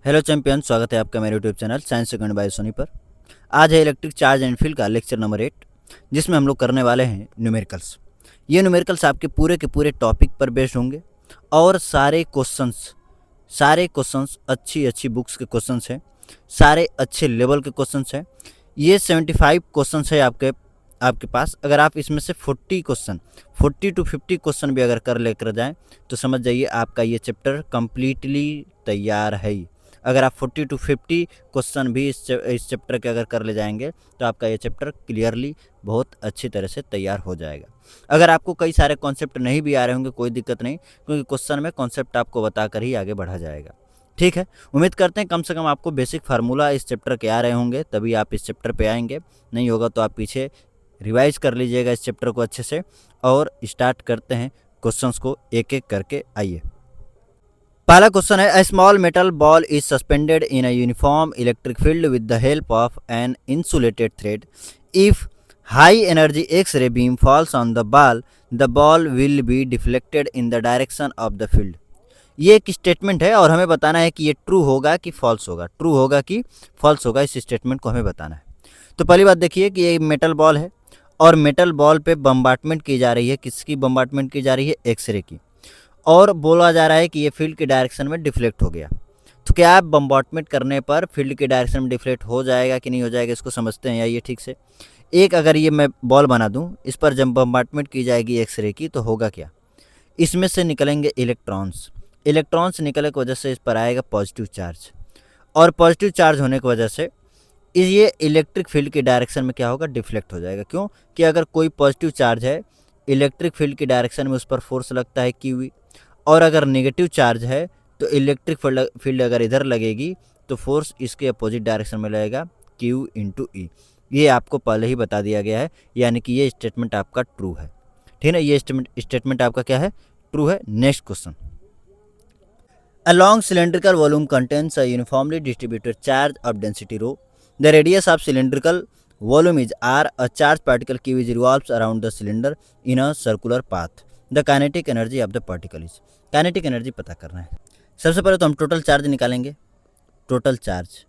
Hello champion, स्वागत है आपका मेरे YouTube channel science second by Soni पर। आज है इलेक्ट्रिक चार्ज एंड फील्ड का लेक्चर नंबर 8, जिसमें हम लोग करने वाले हैं न्यूमेरिकल्स। ये न्यूमेरिकल्स आपके पूरे के पूरे टॉपिक पर बेस्ड होंगे और सारे क्वेश्चंस अच्छी अच्छी बुक्स के क्वेश्चंस हैं, सारे अच्छे लेवल के क्वेश्चंस हैं। ये 75 क्वेश्चंस है आपके आपके पास। अगर आप इसमें से 40 टू 50 क्वेश्चन भी अगर कर लेकर जाएं तो समझ जाइए आपका ये चैप्टर कम्प्लीटली तैयार है ही। अगर आप 40 टू 50 क्वेश्चन भी इस चैप्टर के अगर कर ले जाएंगे तो आपका ये चैप्टर क्लियरली बहुत अच्छी तरह से तैयार हो जाएगा। अगर आपको कई सारे कॉन्सेप्ट नहीं भी आ रहे होंगे कोई दिक्कत नहीं, क्योंकि क्वेश्चन में कॉन्सेप्ट आपको बताकर ही आगे बढ़ा जाएगा। ठीक है, उम्मीद करते हैं कम से कम आपको बेसिक फार्मूला इस चैप्टर के आ रहे होंगे, तभी आप इस चैप्टर पे आएंगे। नहीं होगा तो आप पीछे रिवाइज कर लीजिएगा इस चैप्टर को अच्छे से। और स्टार्ट करते हैं क्वेश्चंस को एक एक करके। आइए, पहला क्वेश्चन है, a small metal ball is suspended in a uniform electric field with the help of an insulated thread. If high energy x ray beam falls on the ball will be deflected in the direction of the field. ये एक statement है और हमें बताना है कि ये true होगा कि फॉल्स होगा, ट्रू होगा कि फॉल्स होगा। इस स्टेटमेंट को हमें बताना है। तो पहली बात देखिए कि ये मेटल बॉल है और मेटल बॉल पे बम्बार्टमेंट की जा रही है। किसकी बम्बार्टमेंट की जा रही है? एक्सरे की। और बोला जा रहा है कि ये फील्ड के डायरेक्शन में डिफ्लेक्ट हो गया। तो क्या आप बम्बार्टमेंट करने पर फील्ड के डायरेक्शन में डिफ्लेक्ट हो जाएगा कि नहीं हो जाएगा, इसको समझते हैं आइए ठीक से। एक अगर ये मैं बॉल बना दूं, इस पर जब बम्बार्टमेंट की जाएगी एक्सरे की तो होगा क्या? इसमें से निकलेंगे इलेक्ट्रॉन्स। इलेक्ट्रॉन्स निकलने की वजह से इस पर आएगा पॉजिटिव चार्ज, और पॉजिटिव चार्ज होने की वजह से ये इलेक्ट्रिक फील्ड की डायरेक्शन में क्या होगा? डिफ्लेक्ट हो जाएगा। क्यों? कि अगर कोई पॉजिटिव चार्ज है, इलेक्ट्रिक फील्ड की डायरेक्शन में उस पर फोर्स लगता है क्यू, और अगर नेगेटिव चार्ज है तो इलेक्ट्रिक फील्ड अगर इधर लगेगी तो फोर्स इसके अपोजिट डायरेक्शन में लगेगा, क्यू इंटू ई। ये आपको पहले ही बता दिया गया है, यानी कि ये स्टेटमेंट आपका ट्रू है। ठीक है, ये स्टेटमेंट आपका क्या है? ट्रू है। Next question, A long cylindrical volume contains a uniformly distributed charge of density rho. The radius of cylindrical volume is r. A charged particle q is revolves around the cylinder in a circular path. The kinetic energy of the particle is. Kinetic energy पता करना है। सबसे पहले तो हम total charge निकालेंगे। Total charge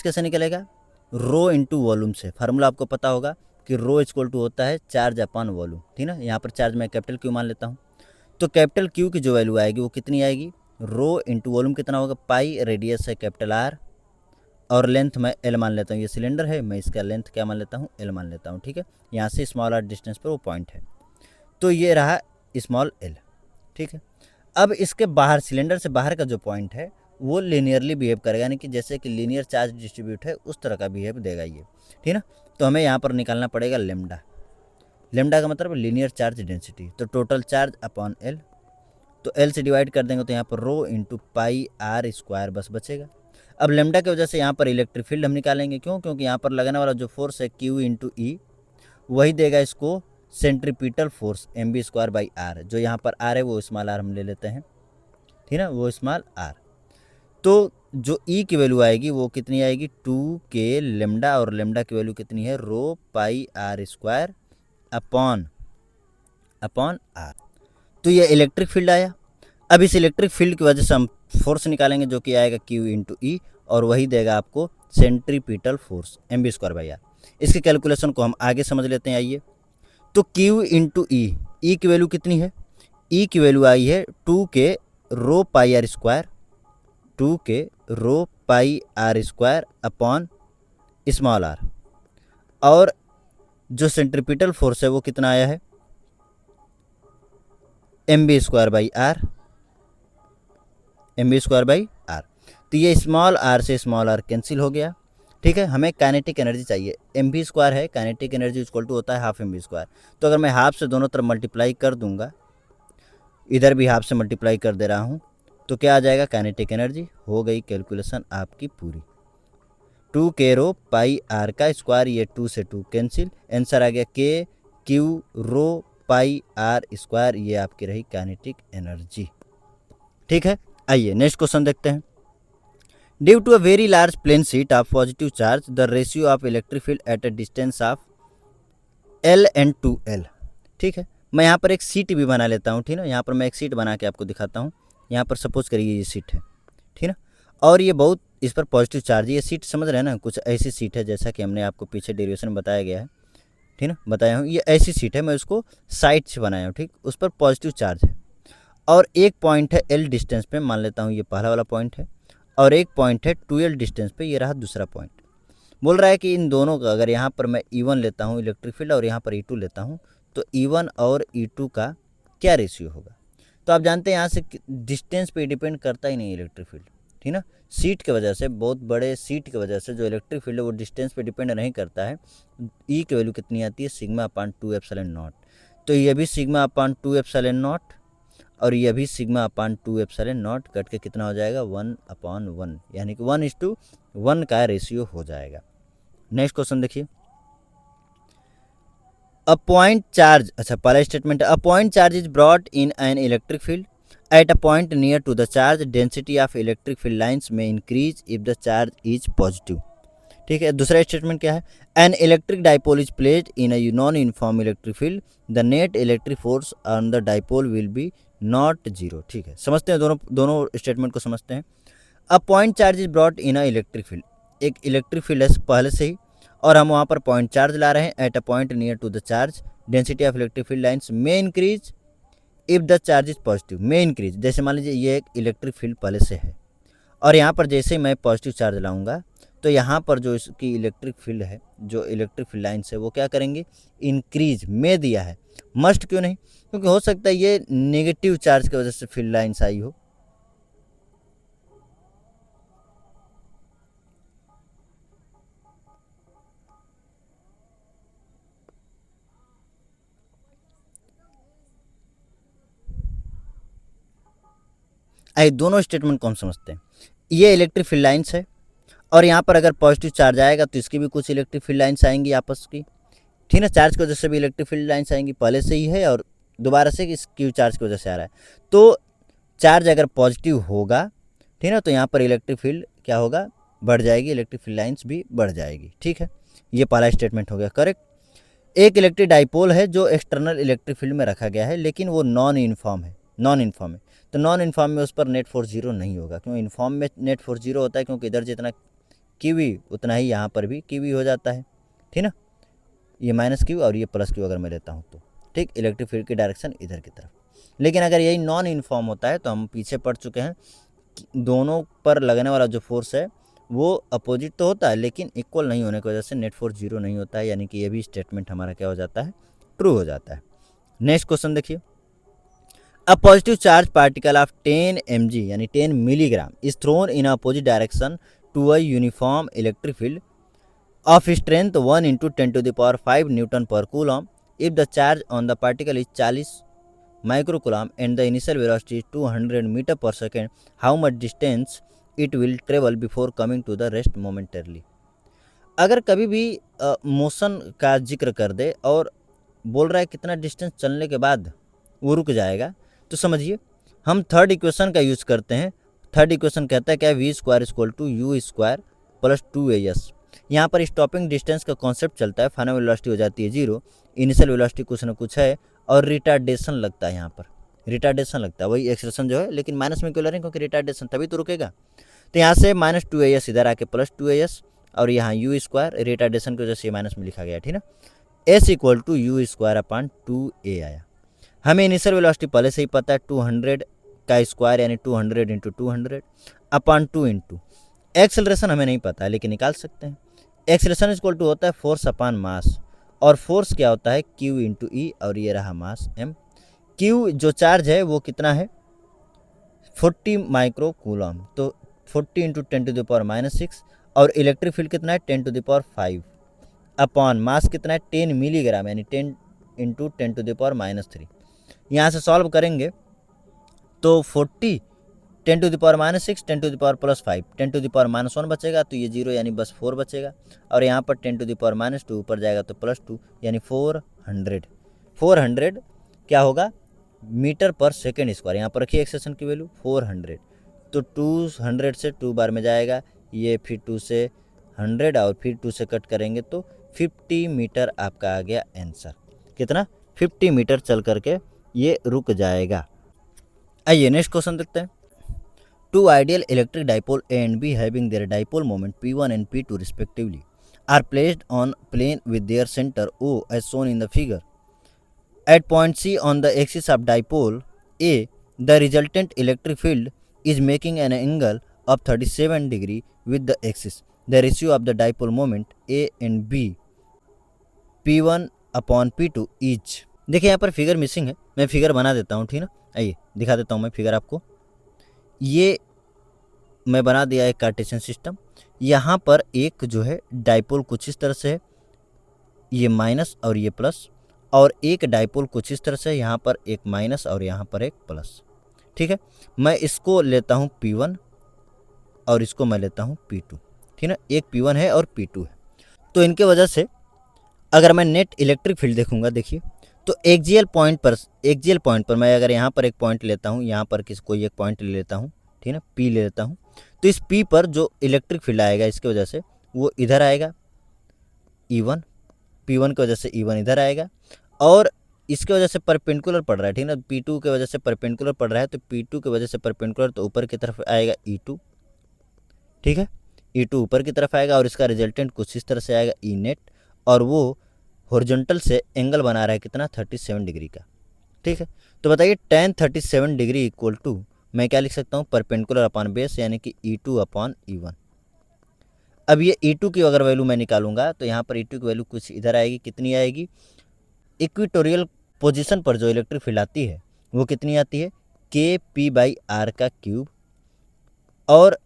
कैसे निकलेगा? रो इंटू वॉल्यूम से। फार्मूला आपको पता होगा कि रो इक्वल टू होता है चार्ज अपॉन वॉल्यूम। ठीक है, यहाँ पर चार्ज मैं कैपिटल क्यू मान लेता हूँ। तो कैपिटल क्यू की जो वैल्यू आएगी वो कितनी आएगी? रो इंटू वॉल्यूम कितना होगा? पाई। रेडियस है कैपिटल आर और लेंथ मैं एल मान लेता हूँ। ये सिलेंडर है, मैं इसका लेंथ क्या मान लेता हूँ? एल मान लेता हूँ। ठीक है, यहाँ से स्मॉल आर डिस्टेंस पर वो पॉइंट है, तो ये रहा स्मॉल एल। ठीक है, अब इसके बाहर, सिलेंडर से बाहर का जो पॉइंट है वो लीनियरली बिहेव करेगा, यानी कि जैसे कि लीनियर चार्ज डिस्ट्रीब्यूट है उस तरह का बिहेव देगा ये। ठीक है, तो हमें यहाँ पर निकालना पड़ेगा लेमडा। लेमडा का मतलब लीनियर चार्ज डेंसिटी। तो टोटल चार्ज अपॉन एल, तो एल से डिवाइड कर देंगे तो यहाँ पर rho into pi r square बस बचेगा। अब लेमडा की वजह से यहाँ पर इलेक्ट्रिक फील्ड हम निकालेंगे। क्यों? क्योंकि यहाँ पर लगने वाला जो फोर्स है क्यू इंटू ई, वही देगा इसको centripetal force m b square by r. जो यहाँ पर आर है वो स्मॉल आर हम ले लेते हैं। ठीक है, वो स्मॉल आर। तो जो ई की वैल्यू आएगी वो कितनी आएगी? 2k लेमडा, और लेमडा की वैल्यू कितनी है? रो pi r square upon are. तो ये इलेक्ट्रिक फील्ड आया। अब इस इलेक्ट्रिक फील्ड की वजह से हम फोर्स निकालेंगे जो कि आएगा क्यू इंटू ई, और वही देगा आपको centripetal force m b square by r. इसके कैलकुलेशन को हम आगे समझ लेते हैं आइए। तो क्यू इंटू ई की वैल्यू कितनी है? ई की वैल्यू आई है 2k rho pi r square, 2k rho pi r square upon small r. और जो सेंट्रीपिटल फोर्स है वो कितना आया है? M b square by r, m b square by r. तो ये स्मॉल आर से स्मॉल आर कैंसिल हो गया। ठीक है, हमें काइनेटिक एनर्जी चाहिए। एम बी स्क्वायर है, काइनेटिक एनर्जी इक्वल टू होता है हाफ एम बी स्क्वायर। तो अगर मैं हाफ से दोनों तरफ मल्टीप्लाई कर दूंगा, इधर भी हाफ से मल्टीप्लाई कर दे रहा हूँ, तो क्या आ जाएगा? Kinetic energy. हो गई कैलकुलेशन आपकी पूरी। 2k रो पाई आर का स्क्वायर, ये 2 से 2 कैंसिल, आंसर आ गया k q rho pi r square. ये आपकी रही काइनेटिक एनर्जी। ठीक है, आइए नेक्स्ट क्वेश्चन देखते हैं। Due to a very large plane sheet of positive charge, the ratio of electric field at a distance of l and two l. ठीक है, मैं यहाँ पर एक सीट भी बना लेता हूँ। ठीक है, यहाँ पर मैं एक सीट बना के आपको दिखाता हूँ। यहाँ पर सपोज करिए ये सीट है, ठीक है ना, और ये बहुत इस पर पॉजिटिव चार्ज है। ये सीट समझ रहे हैं ना, कुछ ऐसी सीट है जैसा कि हमने आपको पीछे डेरिवेशन में बताया गया है, ठीक है ना, बताया हूँ। ये ऐसी सीट है, मैं उसको साइड से बनाया हूँ, ठीक, उस पर पॉजिटिव चार्ज है। और एक पॉइंट है एल डिस्टेंस पे, मान लेता हूँ ये पहला वाला पॉइंट है, और एक पॉइंट है 2l डिस्टेंस पे, ये रहा दूसरा पॉइंट। बोल रहा है कि इन दोनों का अगर यहाँ पर मैं E1 लेता हूँ इलेक्ट्रिक फील्ड और यहाँ पर E2 लेता हूँ, तो E1 और E2 का क्या रेशियो होगा। तो आप जानते हैं यहाँ से डिस्टेंस पे डिपेंड करता ही नहीं इलेक्ट्रिक फील्ड, ठीक ना। सीट की वजह से, बहुत बड़े सीट की वजह से जो इलेक्ट्रिक फील्ड है वो डिस्टेंस पे डिपेंड नहीं करता है। ई की वैल्यू कितनी आती है, सिग्मा अपान 2 एप्सिलॉन नॉट। तो ये भी सिग्मा अपान 2 एप्सिलॉन नॉट और ये भी sigma upon 2 epsilon not, cut के कितना हो जाएगा 1/1, यानी कि 1:1 का रेशियो हो जाएगा। नेक्स्ट क्वेश्चन देखिए, अ पॉइंट चार्ज, अच्छा पहला स्टेटमेंट है, a point charge is brought in an electric field at a point near to the charge, density of electric field lines में increase if the charge is positive. ठीक है, दूसरा statement क्या है, an electric dipole is placed in a non uniform electric field, the net electric force on the dipole will be not zero. ठीक है, समझते हैं, दोनों स्टेटमेंट को समझते हैं। अ point charge is brought in a electric field, एक electric field है पहले से ही और हम वहाँ पर पॉइंट चार्ज ला रहे हैं at a point near to the charge, density of electric field lines में increase if the charge is positive, में इंक्रीज। जैसे मान लीजिए ये एक इलेक्ट्रिक फील्ड पहले से है और यहाँ पर जैसे ही मैं पॉजिटिव चार्ज लाऊंगा तो यहाँ पर जो इसकी इलेक्ट्रिक फील्ड है, जो इलेक्ट्रिक फील्ड लाइन्स है वो क्या करेंगे, इंक्रीज। में दिया है, मस्ट क्यों नहीं, क्योंकि हो सकता है ये नेगेटिव चार्ज की वजह से फील्ड लाइन्स आई हो। आइए दोनों स्टेटमेंट को हम समझते हैं। ये इलेक्ट्रिक फील्ड लाइन्स है और यहाँ पर अगर पॉजिटिव चार्ज आएगा तो इसकी भी कुछ इलेक्ट्रिक फील्ड लाइन्स आएंगी आपस की, ठीक है, चार्ज की वजह से भी इलेक्ट्रिक फील्ड लाइन्स आएंगी, पहले से ही है और दोबारा से इस क्यू चार्ज की वजह से आ रहा है। तो चार्ज अगर पॉजिटिव होगा, ठीक है, तो यहाँ पर इलेक्ट्रिक फील्ड क्या होगा, बढ़ जाएगी, इलेक्ट्रिक फील्ड लाइन्स भी बढ़ जाएगी। ठीक है, ये पहला स्टेटमेंट हो गया करेक्ट। एक इलेक्ट्रिक डाइपोल है जो एक्सटर्नल इलेक्ट्रिक फील्ड में रखा गया है लेकिन वो नॉन यूनिफॉर्म है, तो नॉन इन्फॉर्म में उस पर नेट फोर्स जीरो नहीं होगा। क्यों, इन्फॉर्म में नेट फोर्स जीरो होता है क्योंकि इधर जितना क्यूवी उतना ही यहाँ पर भी क्यूवी हो जाता है, ठीक ना, ये माइनस क्यू और ये प्लस क्यू अगर मैं लेता हूँ तो, ठीक, इलेक्ट्रिक फील्ड की डायरेक्शन इधर की तरफ। लेकिन अगर यही नॉन यूनिफॉर्म होता है तो हम पीछे पढ़ चुके हैं कि दोनों पर लगने वाला जो फोर्स है वो अपोजिट तो होता है लेकिन इक्वल नहीं होने की वजह से नेट फोर्स जीरो नहीं होता है, यानी कि ये भी स्टेटमेंट हमारा क्या हो जाता है, ट्रू हो जाता है। नेक्स्ट क्वेश्चन देखिए, a positive charge particle of 10 mg यानी 10 milligram is thrown in opposite direction to a uniform electric field of strength 1 into 10 to the power 5 Newton per coulomb if the charge on the particle is 40 microcoulomb and the initial velocity is 200 meter per second, how much distance it will travel before coming to the rest momentarily। अगर कभी भी motion का जिक्र कर दे और बोल रहा है कितना डिस्टेंस चलने के बाद वो रुक जाएगा, तो समझिए हम थर्ड इक्वेशन का यूज करते हैं। थर्ड इक्वेशन कहता है क्या, v square equal to you square plus 2as। यहाँ पर स्टॉपिंग डिस्टेंस का कॉन्सेप्ट चलता है, फाइनल वेलोसिटी हो जाती है 0, इनिशियल वेलोसिटी कुछ ना कुछ है और रिटार्डेशन लगता है, यहाँ पर रिटार्डेशन लगता है, वही एक्सेलरेशन जो है लेकिन माइनस में क्यों ले रहे हैं, क्योंकि रिटार्डेशन तभी तो रुकेगा। तो यहाँ से -2as इधर आके +2as और यहाँ यू स्क्वायर, रिटार्डेशन की वजह से माइनस में लिखा गया, ठीक ना, s equal to you square upon 2a आया। हमें इनिशियल वेलोसिटी पहले से ही पता है 200 का स्क्वायर यानी 200 इंटू 200 अपान 2 इंटू एक्सेलरेशन हमें नहीं पता है लेकिन निकाल सकते हैं। एक्सेलरेशन इक्वल टू होता है फोर्स अपान मास और फोर्स क्या होता है क्यू इंटू ई और ये रहा मास एम। क्यू जो चार्ज है वो कितना है 40 माइक्रो कूलम, तो 40 इंटू 10 टू द पावर -6 और इलेक्ट्रिक फील्ड कितना है 10 to the power 5 upon mass कितना है 10 मिलीग्राम यानी 10 इंटू 10 टू द पावर -3। यहाँ से सॉल्व करेंगे तो 40 10 to the power -6 10 to the power +5 10 to the power -1 बचेगा तो ये 0 यानी बस 4 बचेगा और यहाँ पर 10 टू द पावर -2 ऊपर जाएगा तो +2 यानी 400 क्या होगा मीटर पर सेकेंड स्क्वायर। यहाँ पर रखिए एक्सेशन की वैल्यू 400, तो 200 से 2 बार में जाएगा ये, फिर 2 से 100 और फिर 2 से कट करेंगे तो 50 मीटर आपका आ गया आंसर। कितना 50 मीटर चल करके ये रुक जाएगा। आइए नेक्स्ट क्वेश्चन देखते हैं। Two ideal electric dipole A and B having their dipole moment P1 and P2 respectively are placed on plane with their center O as shown in the figure. At point C on the axis of dipole A, the resultant electric field is making an angle of 37 degree with the axis. The ratio of the dipole moment A and B P1 upon P2 each. देखिए यहाँ पर figure missing है, मैं figure बना देता हूँ, ठीक ना। आइए दिखा देता हूँ मैं फिगर आपको। ये मैं बना दिया एक कार्टेशियन सिस्टम। यहाँ पर एक जो है डाइपोल कुछ इस तरह से है, ये माइनस और ये प्लस, और एक डाइपोल कुछ इस तरह से, यहाँ पर एक माइनस और यहाँ पर एक प्लस। ठीक है, मैं इसको लेता हूँ P1 और इसको मैं लेता हूँ P2, ठीक है। एक P1 है और P2 है, तो इनके वजह से अगर मैं नेट इलेक्ट्रिक फील्ड देखूंगा, देखिए तो एक्सियल पॉइंट पर मैं अगर यहाँ पर एक पॉइंट लेता हूँ, यहाँ पर कोई एक पॉइंट ले लेता हूँ, ठीक है, P ले लेता हूँ, तो इस P पर जो इलेक्ट्रिक फील्ड आएगा इसके वजह से वो इधर आएगा E1, P1 की वजह से E1 इधर आएगा, और इसके वजह से परपेंडिकुलर पड़ रहा है, ठीक है ना। P2 की वजह से परपेंडिकुलर पड़ रहा है, तो P2 की वजह से परपेंडिकुलर तो ऊपर की तरफ आएगा E2, ठीक है, E2 ऊपर की तरफ आएगा और इसका रिजल्टेंट कुछ इस तरह से आएगा E नेट, और वो हॉरिजॉन्टल से एंगल बना रहा है कितना, 37 डिग्री का। ठीक है, तो बताइए tan 37 डिग्री इक्वल टू मैं क्या लिख सकता हूँ, परपेंडिकुलर अपॉन बेस यानी कि E2 अपॉन E1। अब ये E2 की अगर वैल्यू मैं निकालूंगा तो यहाँ पर E2 की वैल्यू कुछ इधर आएगी, कितनी आएगी, इक्वेटोरियल पोजीशन पर जो इलेक्ट्रिक फील्ड आती है वो कितनी आती है, KP/R का क्यूब, और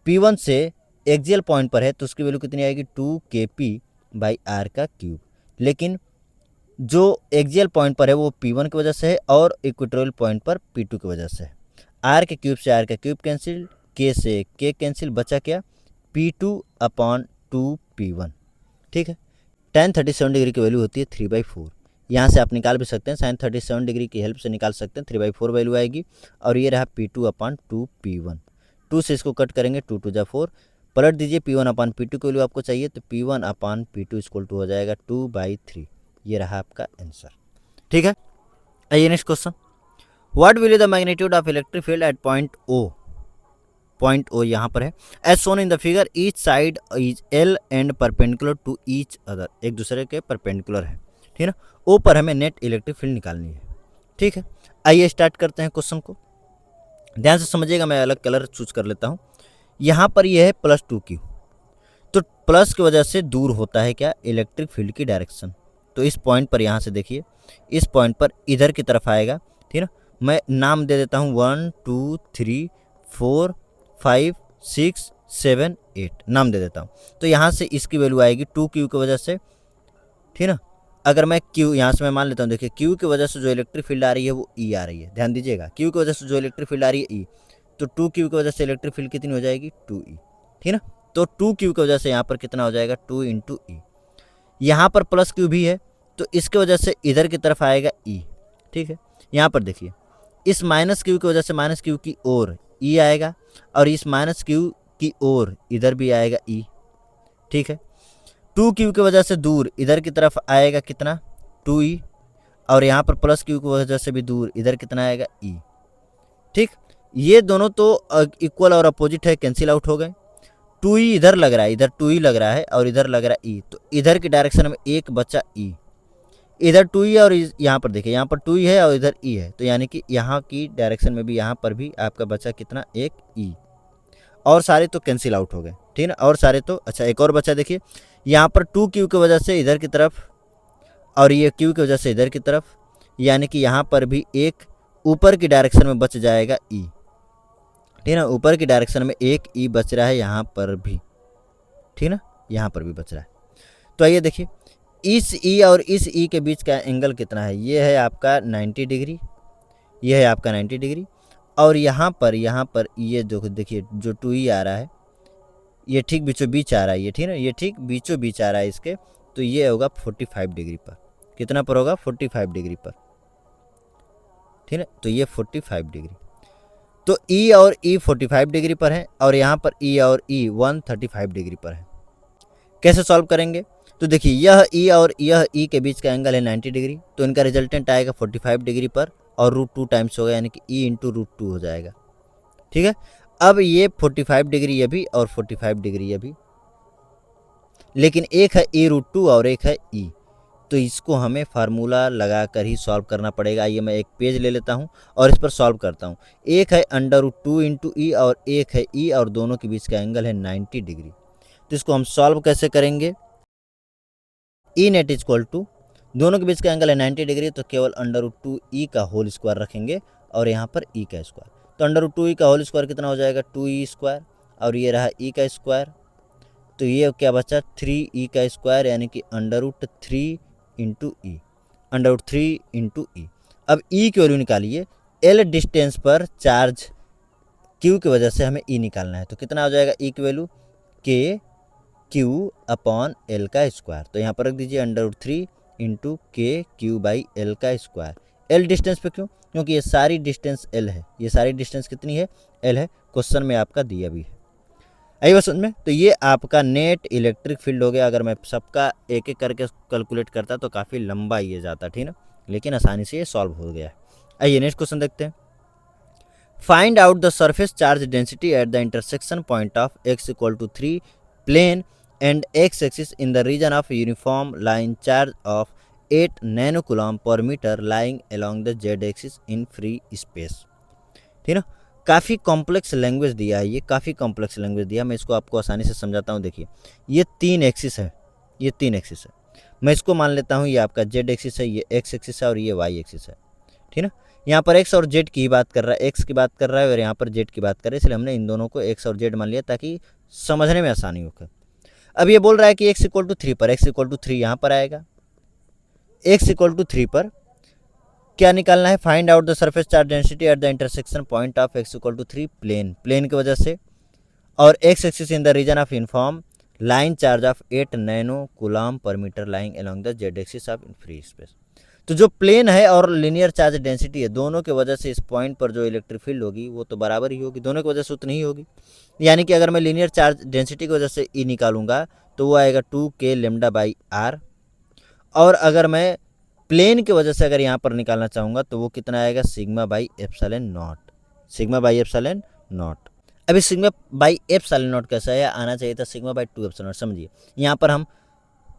P1 से एक्सियल पॉइंट पर है तो उसकी वैल्यू कितनी आएगी, 2KP/R का क्यूब। लेकिन जो एक्सियल पॉइंट पर है वो P1 की वजह से है और इक्वेटोरियल पॉइंट पर P2 की वजह से है। R के क्यूब से R का क्यूब कैंसिल, K से K कैंसिल, बचा क्या, P2 अपॉन 2P1। ठीक है, tan 37 डिग्री की वैल्यू होती है 3/4। यहाँ से आप निकाल भी सकते हैं, sin 37 डिग्री की हेल्प से निकाल सकते हैं, 3/4 वैल्यू आएगी, और ये रहा P2 अपॉन 2P1। 2 से इसको कट करेंगे, 2 2 जा 4, पलट दीजिए, P1 अपॉन P2 की वैल्यू आपको चाहिए तो P1 upon P2 equal to हो जाएगा 2/3। ये रहा आपका आंसर। ठीक है, आइए next question. What will be the magnitude of electric field at point O। Point O यहाँ पर है, as shown in the figure each side is L and perpendicular to each other, एक दूसरे के परपेंडिकुलर है, ठीक है ना। O पर हमें नेट इलेक्ट्रिक फील्ड निकालनी है। ठीक है, आइए स्टार्ट करते हैं क्वेश्चन को, ध्यान से समझिएगा, मैं अलग कलर चूज कर लेता हूँ। यहाँ पर यह है +2Q, तो प्लस की वजह से दूर होता है क्या, इलेक्ट्रिक फील्ड की डायरेक्शन। तो इस पॉइंट पर यहाँ से देखिए, इस पॉइंट पर इधर की तरफ आएगा, ठीक है। मैं नाम दे देता हूँ 1 2 3 4 5 6 7 8 नाम दे देता हूँ। तो यहाँ से इसकी वैल्यू आएगी 2Q की वजह से, ठीक है ना। अगर मैं Q यहाँ से मैं मान लेता हूँ, देखिए Q की वजह से जो इलेक्ट्रिक फील्ड आ रही है वो E आ रही है, ध्यान दीजिएगा, Q की वजह से जो इलेक्ट्रिक फील्ड आ रही है E, तो 2Q की वजह से इलेक्ट्रिक फील्ड कितनी हो जाएगी, 2E, ठीक है ना। तो 2Q की वजह से यहाँ पर कितना हो जाएगा, 2 × E। यहाँ पर +Q भी है तो इसके वजह से इधर की तरफ आएगा E, ठीक है। यहाँ पर देखिए, इस -Q की वजह से -Q की ओर E आएगा, और इस -Q की ओर इधर भी आएगा E, ठीक है। 2Q की वजह से दूर इधर की तरफ आएगा कितना, 2E, और यहाँ पर +Q की वजह से भी दूर इधर कितना आएगा, E, ठीक। ये दोनों तो इक्वल और अपोजिट है, कैंसिल आउट हो गए। 2E इधर लग रहा है, इधर 2E लग रहा है और इधर लग रहा है E, तो इधर की डायरेक्शन में एक बचा E, इधर 2E और यहाँ पर देखिए, यहाँ पर 2E है और इधर E है, तो यानी कि यहाँ की डायरेक्शन में भी यहाँ पर भी आपका बचा कितना, एक E, और सारे तो कैंसिल आउट हो गए, ठीक है ना, और सारे तो, अच्छा एक और बचा, देखिए यहाँ पर 2Q की वजह से इधर की तरफ और ये Q की वजह से इधर की तरफ, यानी कि यहाँ पर भी एक ऊपर की डायरेक्शन में बच जाएगा E, ठीक है ना। ऊपर की डायरेक्शन में एक E बच रहा है यहाँ पर भी, ठीक है ना, यहाँ पर भी बच रहा है। तो आइए देखिए, इस E और इस E के बीच का एंगल कितना है, ये है आपका 90 डिग्री, ये है आपका 90 डिग्री, और यहाँ पर ये जो देखिए जो 2E आ रहा है ये ठीक बीचों बीच आ रहा है, ये ठीक है ना, ये ठीक बीचों बीच आ रहा है इसके, तो ये होगा 45 डिग्री पर, कितना पर होगा, 45 डिग्री पर, ठीक है। तो ये 45 डिग्री, तो E और E 45 डिग्री पर है, और यहाँ पर E और E 135 डिग्री पर है। कैसे सॉल्व करेंगे, तो देखिए यह E और यह E के बीच का एंगल है 90 डिग्री, तो इनका रिजल्टेंट आएगा 45 डिग्री पर, और √2 टाइम्स होगा, यानी कि E × √2 हो जाएगा, ठीक है। अब ये 45 डिग्री ये भी और 45 डिग्री ये भी, लेकिन एक है a√2 और एक है e, तो इसको हमें फार्मूला लगा कर ही सॉल्व करना पड़ेगा। आइए मैं एक पेज ले लेता हूँ और इस पर सॉल्व करता हूँ। एक है √2 इंटू ई और एक है e, और दोनों के बीच का एंगल है 90 डिग्री। तो इसको हम सॉल्व कैसे करेंगे? E net is equal to, दोनों के बीच का एंगल है 90 डिग्री, तो केवल √2 ई का होल स्क्वायर रखेंगे और यहाँ पर ई का स्क्वायर। तो √2 ई का होल स्क्वायर कितना हो जाएगा? 2e स्क्वायर, और ये रहा ई का स्क्वायर, तो ये क्या बचा? 3e का स्क्वायर, यानी कि √3 इंटू ई, √3 इंटू ई। अब ई की वैल्यू निकालिए। एल डिस्टेंस पर चार्ज क्यू की वजह से हमें ई निकालना है, तो कितना हो जाएगा ई की वैल्यू? के क्यू अपॉन एल का स्क्वायर। तो यहाँ पर रख दीजिए √3 इंटू के क्यू बाई एल का स्क्वायर। एल डिस्टेंस पे क्यों? क्योंकि ये सारी डिस्टेंस एल है। ये सारी डिस्टेंस कितनी है? एल है, क्वेश्चन में आपका दिया भी है। आई बात समझ में? तो ये आपका नेट इलेक्ट्रिक फील्ड हो गया। अगर मैं सबका एक एक करके कैलकुलेट करता तो काफ़ी लंबा ये जाता, ठीक ना, लेकिन आसानी से ये सॉल्व हो गया है। आइए नेक्स्ट क्वेश्चन देखते हैं। Find out the surface charge density at the intersection point of x equal to 3 plane and x-axis in the region of uniform line charge of 8 nanocoulomb per meter lying along the z-axis in free space। ठीक ना, काफ़ी complex language दिया है, ये काफ़ी complex language दिया। मैं इसको आपको आसानी से समझाता हूँ। देखिए ये 3 एक्सिस है, ये 3 एक्सिस है। मैं इसको मान लेता हूँ ये आपका जेड एक्सिस है, ये एक्स एक्सिस है और ये वाई एक्सिस है, ठीक ना। यहाँ पर एक्स और जेड की बात कर रहा है, एक्स की बात कर रहा है और यहाँ पर जेड की बात कर रहा है, इसलिए हमने इन दोनों को एक्स और जेड मान लिया ताकि समझने में आसानी हो। अब ये बोल रहा है कि x इक्वल टू 3 पर, x इक्वल टू 3 यहाँ पर आएगा। x इक्वल टू 3 पर क्या निकालना है? Find out the surface charge density at the intersection point of x equal to 3 plane, plane की वजह से, और x axis in the region of uniform line charge of 8 nano coulomb पर metre lying along the z axis of free space. तो जो plane है और linear charge density है, दोनों की वजह से इस पॉइंट पर जो इलेक्ट्रिक फील्ड होगी वो तो बराबर ही होगी, दोनों की वजह से उतनी ही होगी। यानी कि अगर मैं लिनियर चार्ज डेंसिटी की वजह से ई निकालूंगा तो वो आएगा 2k लेमडा बाई आर, और अगर मैं प्लेन की वजह से अगर यहाँ पर निकालना चाहूँगा तो वो कितना आएगा? Sigma by epsilon not, sigma by epsilon not. अभी सिग्मा बाई एप्सिलॉन नॉट कैसा है? आना चाहिए था सिग्मा बाई 2 एप्सिलॉन नॉट। समझिए यहाँ पर हम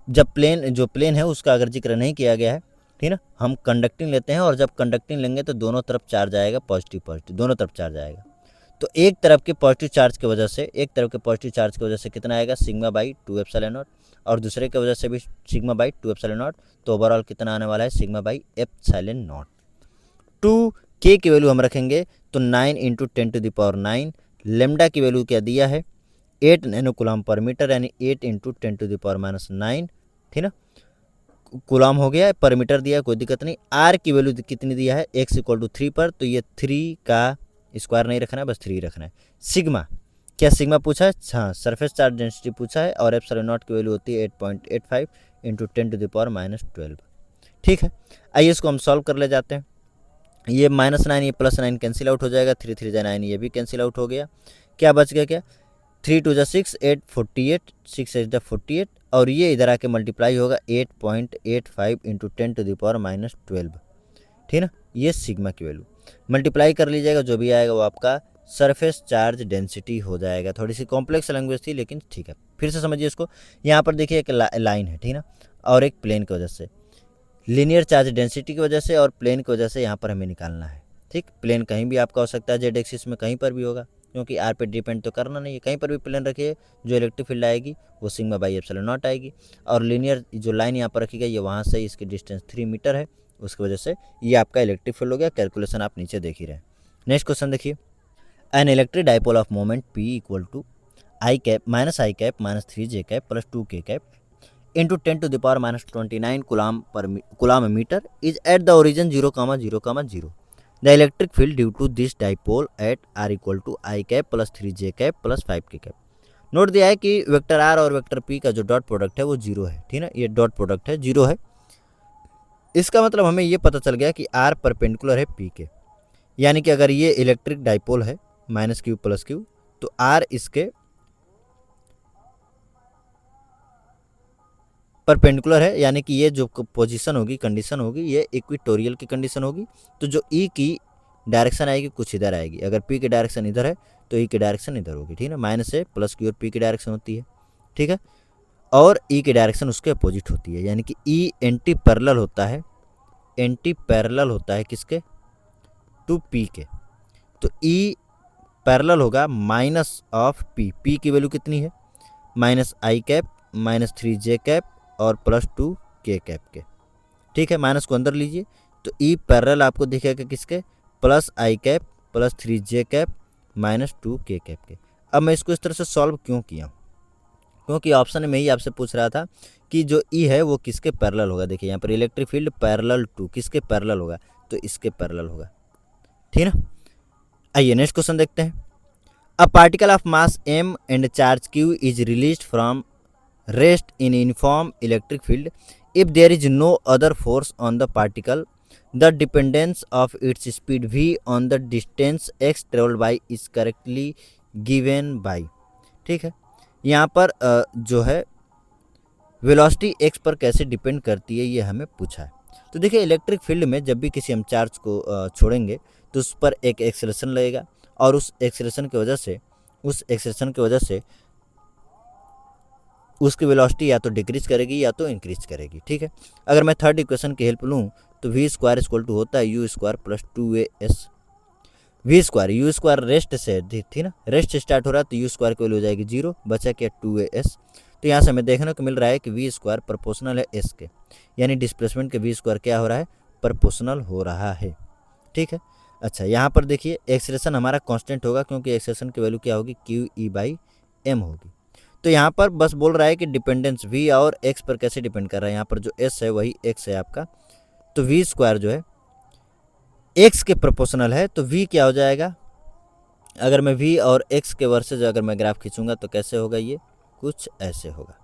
जब जो प्लेन है उसका अगर जिक्र नहीं किया गया है, ठीक ना, हम कंडक्टिंग लेते हैं और जब कंडक्टिंग लेंगे तो दोनों तरफ चार्ज आएगा, पॉजिटिव पॉजिटिव दोनों तरफ चार्ज आएगा। तो एक तरफ के पॉजिटिव चार्ज की वजह से, एक तरफ के पॉजिटिव चार्ज की वजह से कितना आएगा? सिग्मा बाई 2 एप्सिलॉन नॉट, और दूसरे की वजह से भी सिग्मा बाई 2 एप्सिलॉन नॉट। तो ओवरऑल कितना आने वाला है? Sigma by epsilon not. 2k की वैल्यू हम रखेंगे तो 9 इंटू 10⁹। लेमडा की वैल्यू क्या दिया है? 8 नैनो कूलम्ब पर मीटर, यानी 8 इंटू 10⁻⁹, ठीक ना, कूलम्ब हो गया, पर मीटर दिया है, कोई दिक्कत नहीं। आर की वैल्यू कितनी दिया है? x इक्वल टू 3 पर, तो ये 3 का स्क्वायर नहीं रखना है, बस 3 रखना है। सिग्मा, क्या सिग्मा पूछा है? हाँ, सरफेस चार्ज डेंसिटी पूछा है, और एप्सिलॉन नॉट की वैल्यू होती है 8.85 इंटू 10⁻12। ठीक है, आइए इसको हम सॉल्व कर ले जाते हैं। ये -9 ये +9 कैंसिल आउट हो जाएगा, 3 3 जा 9 ये भी कैंसिल आउट हो गया। क्या बच गया? क्या 3 2 6 8 48, 6 8 48, और ये इधर आके मल्टीप्लाई होगा 8.85 इंटू 10⁻12, ठीक ना। ये सिग्मा की वैल्यू मल्टीप्लाई कर लीजिएगा, जो भी आएगा वो आपका सरफेस चार्ज डेंसिटी हो जाएगा। थोड़ी सी कॉम्प्लेक्स लैंग्वेज थी लेकिन ठीक है, फिर से समझिए इसको। यहाँ पर देखिए एक लाइन है, ठीक ना, और एक प्लेन की वजह से, लीनियर चार्ज डेंसिटी की वजह से और प्लेन की वजह से यहाँ पर हमें निकालना है। ठीक, प्लेन कहीं भी आपका हो सकता है, जेड एक्सिस में कहीं पर भी होगा, क्योंकि आर पे डिपेंड तो करना नहीं है। कहीं पर भी प्लेन रखिए, जो इलेक्ट्रिक फील्ड आएगी वो सिग्मा बाई एप्सिलॉन नॉट आएगी। और लीनियर जो लाइन यहाँ पर रखी गई, ये वहाँ से इसकी डिस्टेंस 3 मीटर है, उसकी वजह से ये आपका इलेक्ट्रिक फील्ड हो गया। कैलकुलेशन आप नीचे देख ही रहे हैं। नेक्स्ट क्वेश्चन देखिए, an electric dipole of moment p equal to i cap minus 3j cap plus 2k cap into 10⁻29 coulomb metre is at the origin 0,0,0। The electric field due to this dipole at r equal to i cap plus 3j cap plus 5k cap. Note दिया है कि vector r और vector p का जो dot product है वो 0 है, ठीक ना, ये डॉट प्रोडक्ट है 0 है। इसका मतलब हमें ये पता चल गया कि आर परपेंडिकुलर है पी के, यानी कि अगर ये इलेक्ट्रिक डाइपोल है -q प्लस q, तो आर इसके परपेंडिकुलर है, यानी कि ये जो पोजीशन होगी, कंडीशन होगी, ये इक्वेटोरियल की कंडीशन होगी। तो जो ई की डायरेक्शन आएगी कुछ इधर आएगी। अगर पी की डायरेक्शन इधर है तो ई की डायरेक्शन इधर होगी, ठीक है। माइनस से प्लस की ओर पी की डायरेक्शन होती है, ठीक है, और ई की डायरेक्शन उसके अपोजिट होती है, यानी कि ई एंटी पैरेलल होता है, एंटी पैरेलल होता है किसके, टू पी के। तो ई पैरेलल होगा माइनस ऑफ पी, पी की वैल्यू कितनी है, माइनस आई कैप माइनस 3 जे कैप और प्लस 2 के कैप के, ठीक है। माइनस को अंदर लीजिए तो ई पैरेलल आपको दिखेगा किसके, प्लस आई कैप प्लस 3 जे कैप माइनस 2 के कैप के। अब मैं इसको इस तरह से सॉल्व क्यों किया हूँ, क्योंकि ऑप्शन में ही आपसे पूछ रहा था कि जो ई है वो किसके पैरेलल होगा। देखिए यहाँ पर इलेक्ट्रिक फील्ड पैरेलल टू, किसके पैरेलल होगा, तो इसके पैरेलल होगा, ठीक है ना। आइए नेक्स्ट क्वेश्चन देखते हैं। A particle of mass m and charge q is released from rest in uniform electric field if there is no other force on the particle, the dependence of its speed v on the distance x traveled by is correctly given by, ठीक है। यहाँ पर जो है velocity x पर कैसे depend करती है ये हमें पूछा है। तो देखिए इलेक्ट्रिक फील्ड में जब भी किसी हम चार्ज को छोड़ेंगे तो उस पर एक एक्सेलरेशन लगेगा और उस एक्सेलरेशन की वजह से उसकी वेलोसिटी या तो डिक्रीज करेगी या तो इंक्रीज करेगी, ठीक है। अगर मैं थर्ड इक्वेशन की हेल्प लूँ तो वी स्क्वायर इक्वल टू होता है u square plus 2as, v square u square rest से थी ना, रेस्ट से स्टार्ट हो रहा है तो यू स्क्वायर की वैल्यू हो जाएगी 0, बचा क्या 2as। तो यहाँ से हमें देखने को मिल रहा है कि वी स्क्वायर प्रोपोर्शनल है एस के, यानी डिस्प्लेसमेंट के वी स्क्वायर क्या हो रहा है, प्रोपोर्शनल हो रहा है, ठीक है। अच्छा यहाँ पर देखिए एक्सेलरेशन हमारा कांस्टेंट होगा क्योंकि एक्सेलरेशन की वैल्यू क्या होगी, क्यू ई बाई एम होगी। तो यहाँ पर बस बोल रहा है कि डिपेंडेंस v और x पर कैसे डिपेंड कर रहा है, यहाँ पर जो s है वही x है आपका, तो v स्क्वायर जो है x के प्रोपोर्शनल है, तो v क्या हो जाएगा, अगर मैं v और x के वर्सेज अगर मैं ग्राफ खींचूंगा तो कैसे होगा, ये कुछ ऐसे होगा,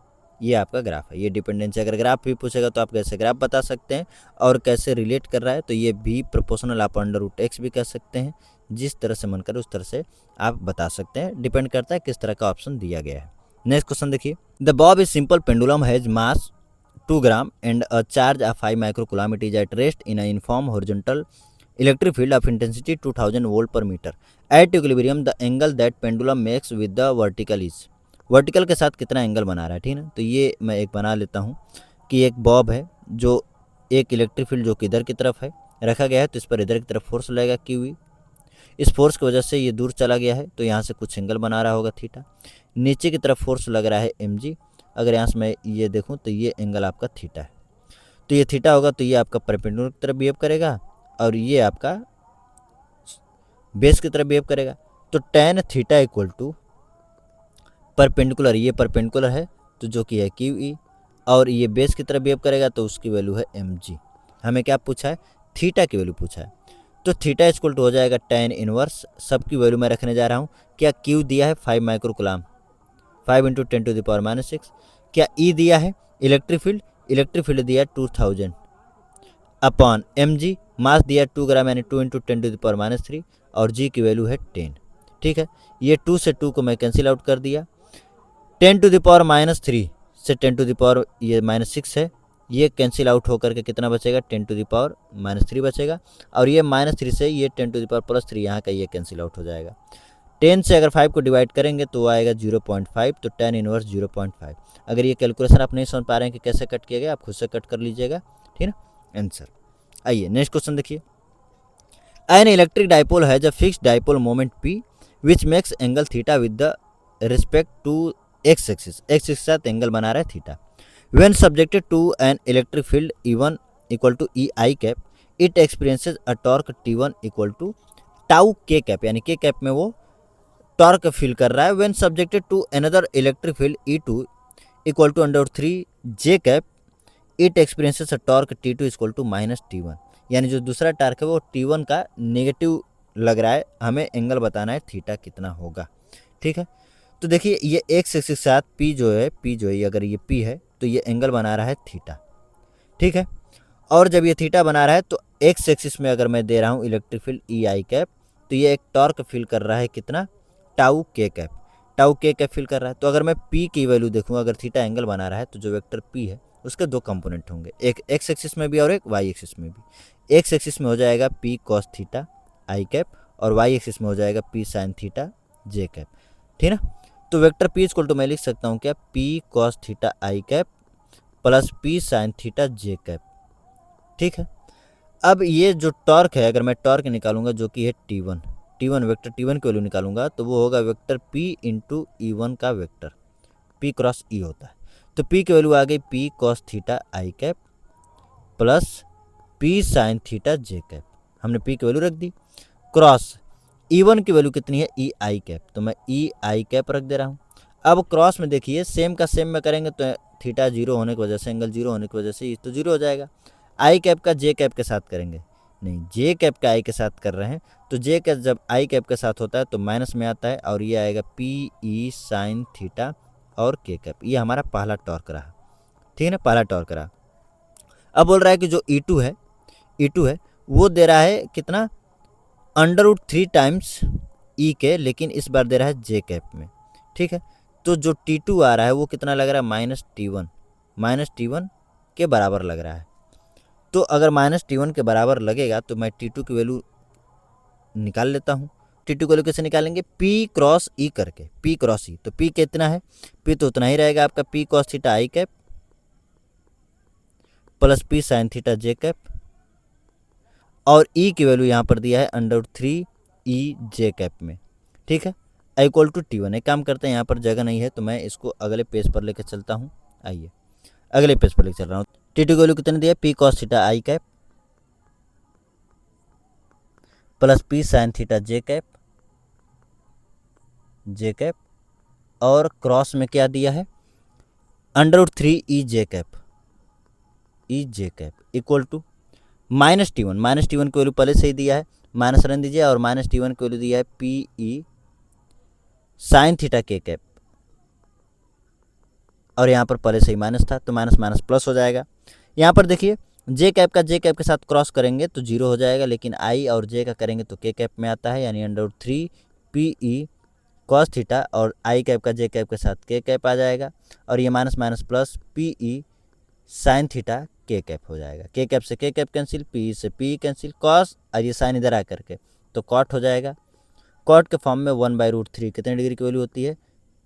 ये आपका ग्राफ है, ये डिपेंडेंस है। अगर ग्राफ भी पूछेगा तो आप कैसे ग्राफ बता सकते हैं और कैसे रिलेट कर रहा है, तो ये v प्रोपोर्शनल आप √x भी कह सकते हैं, जिस तरह से मन करे उस तरह से आप बता सकते हैं, डिपेंड करता है किस तरह का ऑप्शन दिया गया है। नेक्स्ट क्वेश्चन देखिए, the bob is simple pendulum has mass 2 gram and a charge of 5 microcoulomb, it is at rest in a uniform horizontal electric field of intensity 2000 volt पर metre at equilibrium, the angle that pendulum makes with the vertical is, vertical के साथ कितना angle बना रहा है, ठीक है ना। तो ये मैं एक बना लेता हूँ कि एक बॉब है जो एक इलेक्ट्रिक फील्ड जो कि इधर की तरफ है रखा गया है, तो इस पर इधर की तरफ फोर्स लगेगा क्यू, इस फोर्स की वजह से ये दूर चला गया है तो यहाँ से कुछ एंगल बना रहा होगा थीटा, नीचे की तरफ फोर्स लग रहा है mg, अगर यहाँ से मैं ये देखूँ तो ये एंगल आपका थीटा है, तो ये थीटा होगा तो ये आपका परपेंडिकुलर की तरफ बिहेव करेगा और ये आपका बेस की तरफ बिहेव करेगा। तो tan theta equal to perpendicular, ये परपेंडिकुलर है तो जो कि है क्यू ई, और ये बेस की तरफ बिहेव करेगा तो उसकी वैल्यू है mg। हमें क्या पूछा है, थीटा की वैल्यू पूछा है, तो थीटा इक्वल टू हो जाएगा tan इनवर्स, सबकी वैल्यू मैं रखने जा रहा हूँ। क्या क्यू दिया है 5 माइक्रोकूलम, 5 × 10⁻⁻⁶, क्या ई दिया है इलेक्ट्रिक फील्ड दिया 2000 अपॉन mg, मास दिया 2 ग्राम यानी 2 × 10⁻³ और g की वैल्यू है 10, ठीक है। ये 2 से 2 को मैं कैंसिल आउट कर दिया, 10⁻³ से 10⁻, ये -6 है, ये कैंसिल आउट होकर के कितना बचेगा, 10⁻³ बचेगा, और ये -3 से ये 10⁻+3 यहाँ का ये कैंसिल आउट हो जाएगा। 10 से अगर 5 को डिवाइड करेंगे तो आएगा 0.5, तो tan इनवर्स 0.5। अगर ये कैलकुलेशन आप नहीं समझ पा रहे हैं कि कैसे कट किया गया, आप खुद से कट कर लीजिएगा, ठीक है आंसर। आइए नेक्स्ट क्वेश्चन देखिए, an electric dipole has a fixed dipole moment p which makes angle theta with the respect to x axis, x axis के साथ एंगल बना रहा है theta. When subjected to an electric field E1 equal to EI cap, it experiences a torque T1 equal to tau K cap, यानी K cap में वो torque feel कर रहा है। When subjected to another electric field E2 equal to √3 J cap, it experiences a torque T2 equal to -T1, यानी जो दूसरा torque है वो T1 का नेगेटिव लग रहा है, हमें एंगल बताना है थीटा कितना होगा, ठीक है। तो देखिए ये x एक्सिस के साथ p जो है अगर ये p है तो ये एंगल बना रहा है थीटा, ठीक है। और जब ये थीटा बना रहा है तो x एक्सिस में अगर मैं दे रहा हूँ इलेक्ट्रिक फील्ड EI कैप, तो ये एक टॉर्क फील कर रहा है कितना, टाउ के कैप फील कर रहा है। तो अगर मैं p की वैल्यू देखूँ, अगर थीटा एंगल बना रहा है तो जो वेक्टर p है उसके दो कंपोनेंट होंगे, एक x एक्सिस में भी और एक y एक्सिस में भी। x एक्सिस में हो जाएगा p cos theta i cap और y एक्सिस में हो जाएगा p sin theta j cap, ठीक है ना। तो वेक्टर पी इक्वल टू मैं लिख सकता हूँ क्या, p cos theta i cap plus p sine theta j cap, ठीक है। अब ये जो टॉर्क है, अगर मैं टॉर्क निकालूंगा जो कि है टी वन वेक्टर टी1 की वैल्यू निकालूंगा तो वो होगा वेक्टर पी इंटू ई1 का वेक्टर, पी क्रॉस ई होता है। तो पी की वैल्यू आ गई p cos theta i cap plus p sine theta j cap, हमने पी की वैल्यू रख दी, क्रॉस ई1 की वैल्यू कितनी है, ई आई कैप, तो मैं ई आई कैप रख दे रहा हूँ। अब क्रॉस में देखिए सेम का सेम में करेंगे तो थीटा जीरो होने की वजह से, एंगल जीरो होने की वजह से ये तो जीरो हो जाएगा। आई कैप का जे कैप के साथ करेंगे, नहीं जे कैप का आई के साथ कर रहे हैं, तो जे कैप जब आई कैप के साथ होता है तो माइनस में आता है और ये आएगा पी ई साइन थीटा और के कैप, ये हमारा पहला टॉर्क रहा, ठीक है ना, पहला टॉर्क रहा। अब बोल रहा है कि जो ई टू है वो दे रहा है कितना, √3 टाइम्स ई के, लेकिन इस बार दे रहा है जे कैप में, ठीक है। तो जो टी2 आ रहा है वो कितना लग रहा है, माइनस टी वन के बराबर लग रहा है। तो अगर -T1 के बराबर लगेगा तो मैं T2 की वैल्यू निकाल लेता हूँ। T2 की वैल्यू कैसे निकालेंगे, P क्रॉस E करके, P क्रॉस E, तो P कितना है, P तो उतना ही रहेगा आपका P cos theta i cap plus P sine theta j cap, और E की वैल्यू यहाँ पर दिया है √3 E जे कैप में, ठीक है, इक्वल टू T1। एक काम करते हैं, यहाँ पर जगह नहीं है तो मैं इसको अगले पेज पर लेकर चलता हूँ। आइए अगले पेज पर लेकर चल रहा हूँ। T2 की वैल्यू कितनी दिया, P cos theta i cap plus P sine theta j cap, और क्रॉस में क्या दिया है, √3 e j cap equal to -T1 की वैल्यू पहले से ही दिया है, माइनस रहने दीजिए, और -T1 की वैल्यू दिया है पी ई साइन थीटा के कैप, और यहाँ पर पहले से ही माइनस था तो माइनस माइनस प्लस हो जाएगा। यहाँ पर देखिए जे कैप के साथ क्रॉस करेंगे तो जीरो हो जाएगा, लेकिन आई और जे का करेंगे तो के कैप में आता है, यानी √3 पी ई कॉस थीटा, और आई कैप का जे कैप के साथ के कैप आ जाएगा, और ये minus minus plus P E sine theta के कैप हो जाएगा। के कैप से के कैप कैंसिल, पी से पी कैंसिल, कॉस और ये साइन इधर आ करके तो कॉट हो जाएगा। कॉट के फॉर्म में 1/√3 कितने डिग्री की वैल्यू होती है,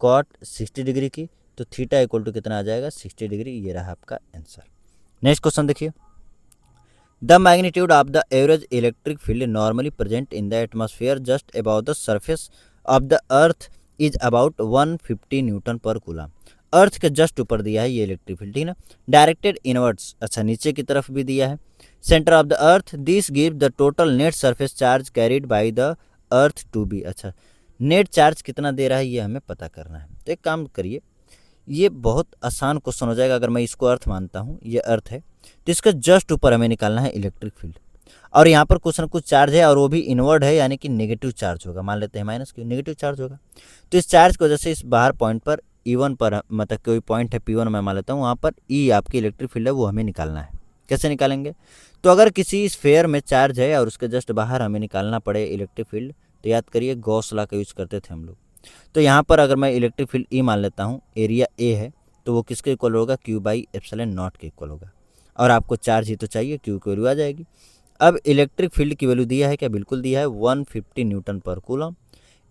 कॉट 60 डिग्री की, तो थीटा इक्वल टू कितना आ जाएगा, 60 डिग्री। ये रहा आपका आंसर। नेक्स्ट क्वेश्चन देखिए, the magnitude of the average electric field normally present in the atmosphere just about the surface of the earth is about 150 Newton पर coulomb. अर्थ के जस्ट ऊपर दिया है ये इलेक्ट्रिक फील्ड, ठीक है ना, डायरेक्टेड इनवर्ड्स, अच्छा नीचे की तरफ भी दिया है, centre of the earth, this give the total net surface charge carried by the earth to be, अच्छा नेट चार्ज कितना दे रहा है ये हमें पता करना है। तो एक काम करिए, ये बहुत आसान क्वेश्चन हो जाएगा। अगर मैं इसको अर्थ मानता हूँ, ये अर्थ है, तो इसका जस्ट ऊपर हमें निकालना है इलेक्ट्रिक फील्ड, और यहाँ पर कुछ ना कुछ चार्ज है और वो भी इनवर्ड है, यानी कि नेगेटिव चार्ज होगा, मान लेते हैं माइनस, क्यों नेगेटिव चार्ज होगा। तो इस चार्ज की वजह से इस बाहर पॉइंट पर E1 पर, मतलब कोई पॉइंट है P1 मैं मान लेता हूँ, वहाँ पर E आपकी इलेक्ट्रिक फील्ड है, वो हमें निकालना है। कैसे निकालेंगे, तो अगर किसी स्फेयर में चार्ज है और उसके जस्ट बाहर हमें निकालना पड़े इलेक्ट्रिक फील्ड, तो याद करिए गॉस लॉ का यूज करते थे हम लोग। तो यहाँ पर अगर मैं इलेक्ट्रिक फील्ड E मान लेता हूँ, एरिया A है, तो वो किसके इक्वल होगा, Q/ε0 के इक्वल होगा, और आपको चार्ज ही तो चाहिए, Q की वैल्यू आ जाएगी। अब इलेक्ट्रिक फील्ड की वैल्यू दिया है क्या, बिल्कुल दिया है, 150 न्यूटन पर कूलम।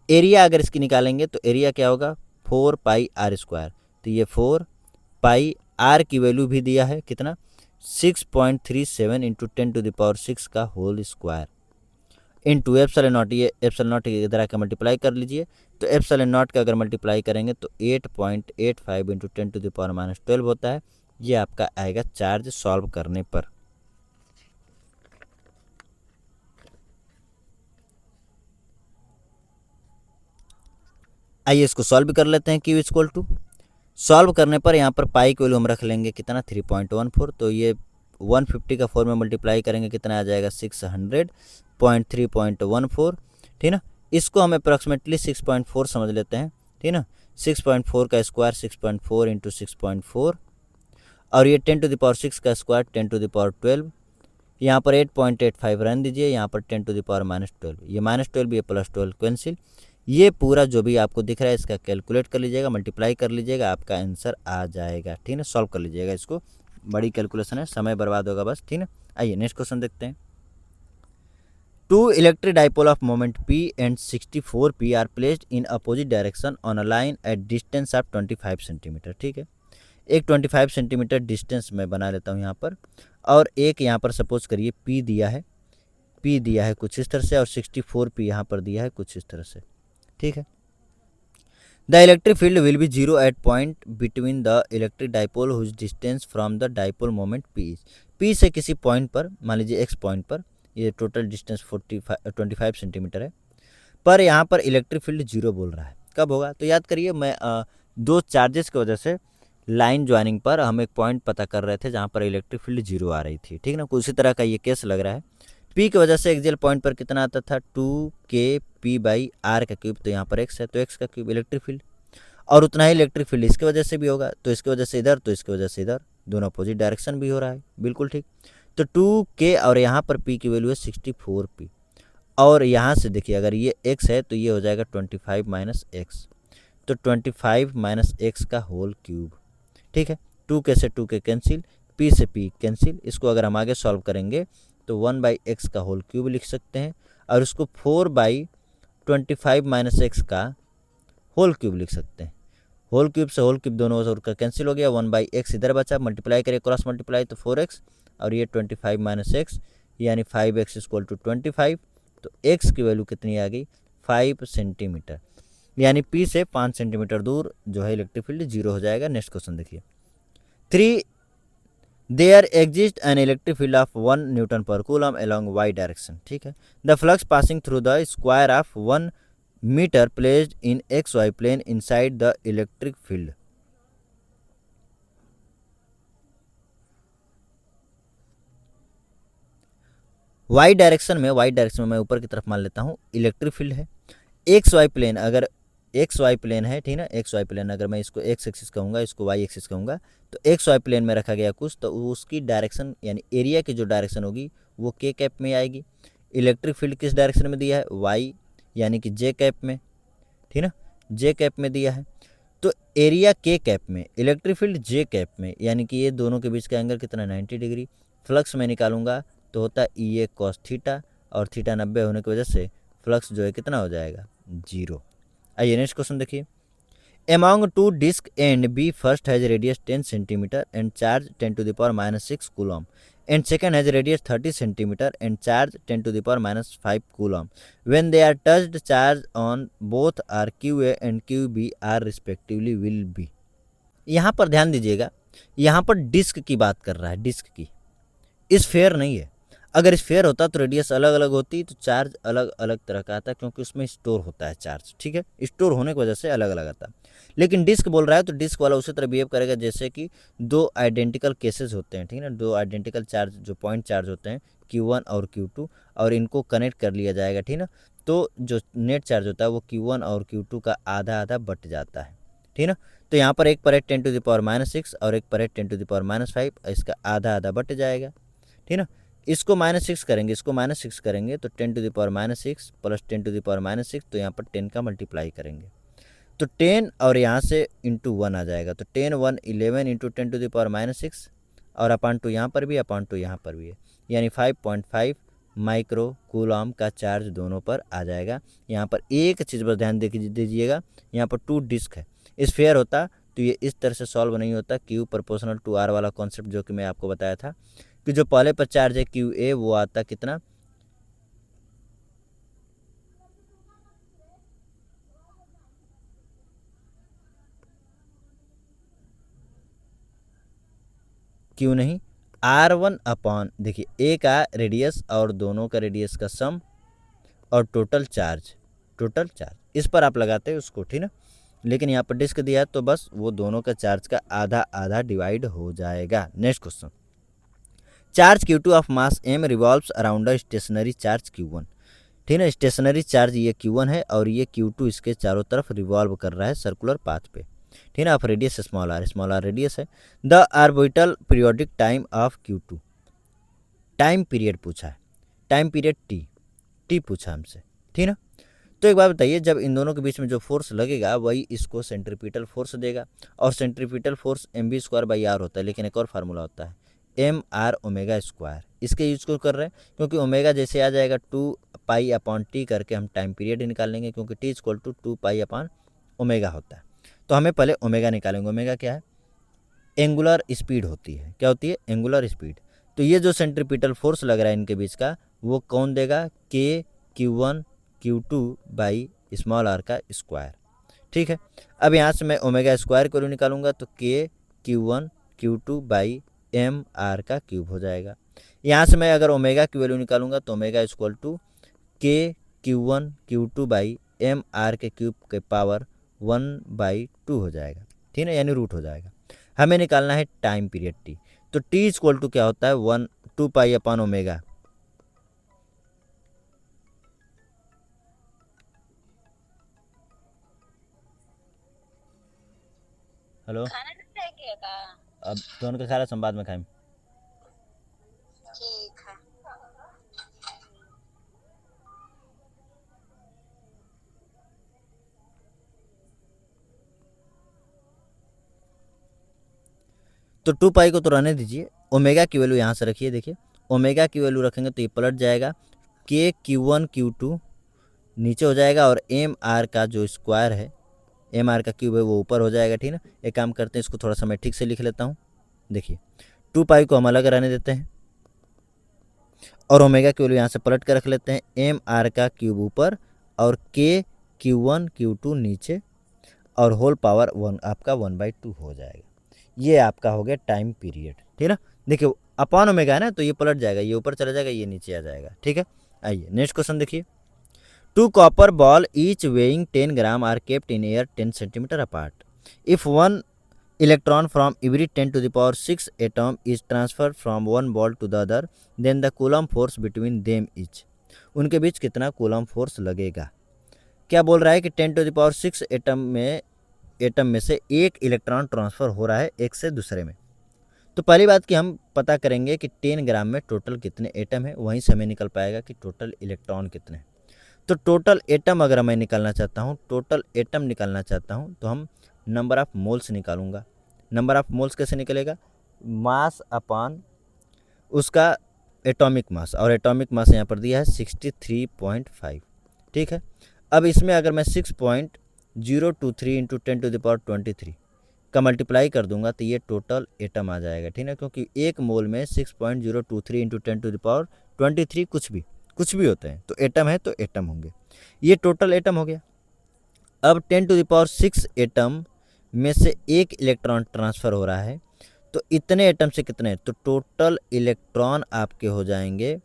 एरिया अगर इसकी निकालेंगे तो एरिया क्या होगा, 4πr², तो ये 4πr की वैल्यू भी दिया है कितना, 6.37 इंटू 10⁶ का होल स्क्वायर इंटू ε0, ये ε0 की इधर आकर मल्टीप्लाई कर लीजिए, तो ε0 का अगर मल्टीप्लाई करेंगे तो 8.85 इंटू 10⁻12 होता है। ये आपका आएगा चार्ज सॉल्व करने पर। आइए इसको सॉल्व भी कर लेते हैं। Q इक्वल टू, सॉल्व करने पर यहाँ पर पाई की वैल्यू हम रख लेंगे कितना, 3.14, तो ये 150 का 4 में मल्टीप्लाई करेंगे कितना आ जाएगा, 600.3.14, ठीक ना। इसको हम अप्रॉक्सीमेटली 6.4 समझ लेते हैं, ठीक ना। 6.4 का स्क्वायर 6.4 इंटू 6.4, और ये 10⁶ का स्क्वायर 10⁻12, यहाँ पर 8.85 रहने दीजिए, यहाँ पर 10⁻12, ये -12 ये +12 कैंसिल। ये पूरा जो भी आपको दिख रहा है इसका कैलकुलेट कर लीजिएगा, मल्टीप्लाई कर लीजिएगा, आपका आंसर आ जाएगा, ठीक है। सॉल्व कर लीजिएगा इसको, बड़ी कैलकुलेशन है, समय बर्बाद होगा बस, ठीक है। आइए नेक्स्ट क्वेश्चन देखते हैं। Two electric dipole of moment P and 64P are placed in opposite direction on a line at distance of 25 centimetre. ठीक है, एक 25 सेंटीमीटर डिस्टेंस मैं बना लेता हूँ यहाँ पर, और एक यहाँ पर सपोज करिए P दिया है, P दिया है कुछ इस तरह से, और 64P यहाँ पर दिया है कुछ इस तरह से। ठीक है, the electric field will be zero at point between the electric dipole whose distance from the dipole moment P से किसी पॉइंट पर, मान लीजिए x पॉइंट पर, ये टोटल डिस्टेंस 25 सेंटीमीटर है, पर यहाँ पर इलेक्ट्रिक फील्ड जीरो बोल रहा है। कब होगा? तो याद करिए, मैं दो चार्जेस की वजह से लाइन ज्वाइनिंग पर हम एक पॉइंट पता कर रहे थे जहाँ पर इलेक्ट्रिक फील्ड जीरो आ रही थी। ठीक ना, कुछ इसी तरह का ये केस लग रहा है। P की वजह से एक्सियल पॉइंट पर कितना आता था? 2kp/r का क्यूब, तो यहाँ पर x है तो x का क्यूब इलेक्ट्रिक फील्ड, और उतना ही इलेक्ट्रिक फील्ड इसकी वजह से भी होगा, तो इसकी वजह से इधर, तो इसकी वजह से इधर, दोनों अपोजिट डायरेक्शन भी हो रहा है। बिल्कुल ठीक। तो 2k और यहाँ पर P की वैल्यू है 64P, और यहाँ से देखिए अगर ये x है तो ये हो जाएगा 25 - x, तो 25 - x का होल क्यूब। ठीक है, 2k से 2k कैंसिल, P से P कैंसिल, इसको अगर हम आगे सॉल्व करेंगे तो 1/x का होल क्यूब लिख सकते हैं, और उसको 4/25 - x का होल क्यूब लिख सकते हैं। होल क्यूब से होल क्यूब दोनों ओर का कैंसिल हो गया, 1/x इधर बचा, मल्टीप्लाई करिए क्रॉस मल्टीप्लाई तो 4x, और ये 25 - x यानी 5x = 25, तो x की वैल्यू कितनी आ गई? 5 सेंटीमीटर, यानी P से 5 सेंटीमीटर दूर जो है इलेक्ट्रिक फील्ड जीरो हो जाएगा। नेक्स्ट क्वेश्चन देखिए, 3 there exist an electric field of 1 newton पर कूलम अलॉन्ग y डायरेक्शन। ठीक है, the flux passing through the square of 1 metre placed in XY plane inside the electric field. y direction में मैं ऊपर की तरफ मान लेता हूँ इलेक्ट्रिक फील्ड है। XY प्लेन, अगर XY प्लेन है, ठीक ना, XY प्लेन अगर मैं इसको x एक्सिस कहूँगा, इसको y एक्सिस कहूँगा, तो XY प्लेन में रखा गया कुछ, तो उसकी डायरेक्शन यानी एरिया की जो डायरेक्शन होगी वो k कैप में आएगी। इलेक्ट्रिक फील्ड किस डायरेक्शन में दिया है? y, यानी कि j कैप में, ठीक ना, j कैप में दिया है, तो एरिया k कैप में, इलेक्ट्रिक फील्ड j कैप में, यानी कि ये दोनों के बीच का एंगल कितना? 90 डिग्री। फ्लक्स में निकालूंगा तो होता है EA cos थीटा, और थीटा 90 होने की वजह से फ्लक्स जो है कितना हो जाएगा? जीरो। आइए नेक्स्ट क्वेश्चन देखिए, among two disc and b first has radius 10 centimetre and charge 10⁻⁻6 coulomb, and second has radius 30 centimetre and charge 10⁻⁵ coulomb, when they are touched charge on both are QA and QB are respectively will be. यहाँ पर ध्यान दीजिएगा, यहाँ पर disc की बात कर रहा है, डिस्क की, स्फीयर नहीं है। अगर स्फीयर होता तो रेडियस अलग अलग होती, तो चार्ज अलग अलग तरह का आता, क्योंकि उसमें स्टोर होता है चार्ज। ठीक है, स्टोर होने की वजह से अलग अलग आता। लेकिन डिस्क बोल रहा है तो डिस्क वाला उसी तरह बिहेव करेगा जैसे कि दो आइडेंटिकल केसेस होते हैं, ठीक है ना, दो आइडेंटिकल चार्ज जो पॉइंट चार्ज होते हैं Q1 और Q2, और इनको कनेक्ट कर लिया जाएगा, ठीक ना, तो जो नेट चार्ज होता है वो Q1 और Q2 का आधा आधा बट जाता है, ठीक ना। तो यहाँ पर एक पर है 10⁻⁻6 और एक पर है 10⁻⁵, इसका आधा आधा बट जाएगा, ठीक ना। इसको -6 करेंगे, इसको -6 करेंगे तो 10⁻⁻6 प्लस 10⁻⁻6, तो यहाँ पर 10 का मल्टीप्लाई करेंगे तो 10 और यहाँ से इंटू 1 आ जाएगा, तो 10 1 11 इंटू 10⁻⁻6, और अपान टू यहाँ पर भी, अपान टू यहाँ पर भी है, यानी 5.5 माइक्रो कूलम का चार्ज दोनों पर आ जाएगा। यहाँ पर एक चीज़ पर ध्यान दीजिएगा, यहाँ पर 2 डिस्क है, स्फीयर होता तो ये इस तरह से सॉल्व नहीं होता, Q प्रोपोर्शनल टू R वाला कॉन्सेप्ट जो कि मैं आपको बताया था, कि जो पहले पर चार्ज है QA वो आता कितना? क्यों नहीं, R1 अपॉन, देखिए ए का रेडियस और दोनों का रेडियस का सम और टोटल चार्ज, इस पर आप लगाते हैं उसको, ठीक ना। लेकिन यहाँ पर डिस्क दिया है तो बस वो दोनों का चार्ज का आधा आधा डिवाइड हो जाएगा। Next question, charge Q2 of mass M revolves around a stationary charge Q1, ठीक है, स्टेशनरी चार्ज ये Q1 है और ये Q2 इसके चारों तरफ रिवॉल्व कर रहा है सर्कुलर पाथ पे, ठीक है, of radius small r radius है। The orbital periodic time of Q2, time period पूछा है, टाइम पीरियड टी पूछा हमसे, ठीक ना। तो एक बात बताइए, जब इन दोनों के बीच में जो फोर्स लगेगा वही इसको सेंट्रीपिटल फोर्स देगा, और सेंट्रीपिटल फोर्स mv² r होता है, लेकिन एक और फार्मूला होता है एम आर ओमेगा स्क्वायर, इसके यूज को कर रहे हैं क्योंकि ओमेगा जैसे आ जाएगा 2 पाई/t करके हम टाइम पीरियड निकाल लेंगे, क्योंकि t इक्वल टू 2 पाई/ओमेगा होता है। तो हमें पहले ओमेगा निकालेंगे। ओमेगा क्या है? एंगुलर स्पीड होती है। क्या होती है? Angular speed. तो ये जो सेंट्रीपिटल फोर्स लग रहा है इनके बीच का, वो कौन देगा? K Q1 Q2 by small r का स्क्वायर। ठीक है, अब यहाँ से मैं ओमेगा स्क्वायर को निकालूंगा तो k Q1 Q2 by M r का क्यूब हो जाएगा। यहाँ से मैं अगर ओमेगा की वैल्यू निकालूंगा तो omega equal to K Q1 Q2 by M R के क्यूब के पावर 1/2 हो जाएगा। ठीक है, यानी रूट हो जाएगा। हमें निकालना है टाइम पीरियड टी। तो टी इक्वल टू क्या होता है? 2 पाई/ओमेगा। हेलो, खाना नहीं खाएंगे का? अब दोनों का खा रहा, संवाद में खाएं। ठीक है। तो 2 पाई को तो रहने दीजिए, ओमेगा की वैल्यू यहाँ से रखिए। देखिए, ओमेगा की वैल्यू रखेंगे तो ये पलट जाएगा, के Q1 Q2 नीचे हो जाएगा और एम आर का जो स्क्वायर है, एम आर का क्यूब है, वो ऊपर हो जाएगा। ठीक है, एक काम करते हैं, इसको थोड़ा सा मैं ठीक से लिख लेता हूँ। देखिए, 2 पाई को हम अलग रहने देते हैं और ओमेगा की वैल्यू यहाँ से पलट कर रख लेते हैं, एम आर का क्यूब ऊपर और के Q1 Q2 नीचे और होल पावर 1 आपका 1/2 हो जाएगा। ये आपका हो गया टाइम पीरियड। ठीक है ना, देखिए अपॉन ओमेगा है ना, तो ये पलट जाएगा, ये ऊपर चला जाएगा, ये नीचे आ जाएगा। ठीक है, आइए नेक्स्ट क्वेश्चन देखिए। 2 copper ball each weighing 10 gram are kept in air 10 centimeter apart. If one electron from every 10 to the power 6 atom is transferred from one ball to the other, then the coulomb force between them is. उनके बीच कितना coulomb force लगेगा? क्या बोल रहा है कि 10 to the power 6 atom में से एक इलेक्ट्रॉन ट्रांसफर हो रहा है एक से दूसरे में। तो पहली बात कि हम पता करेंगे कि 10 ग्राम में टोटल कितने एटम है, वहीं से हमें निकल पाएगा कि टोटल इलेक्ट्रॉन कितने हैं। तो टोटल एटम अगर मैं निकालना चाहता हूँ, तो हम नंबर ऑफ मोल्स निकालूंगा। नंबर ऑफ मोल्स कैसे निकलेगा? मास अपॉन उसका एटॉमिक मास, और एटॉमिक मास यहाँ पर दिया है 63.5। ठीक है, अब इसमें अगर मैं 6.023 इंटू 10⁻23 का मल्टीप्लाई कर दूंगा तो ये टोटल एटम आ जाएगा। ठीक है, क्योंकि एक मोल में 6.023 इंटू 10⁻23 कुछ भी होते हैं, तो एटम है तो एटम होंगे। ये टोटल एटम हो गया। अब 10⁻6 एटम में से एक इलेक्ट्रॉन ट्रांसफ़र हो रहा है, तो इतने एटम से कितने? तो टोटल इलेक्ट्रॉन आपके हो जाएंगे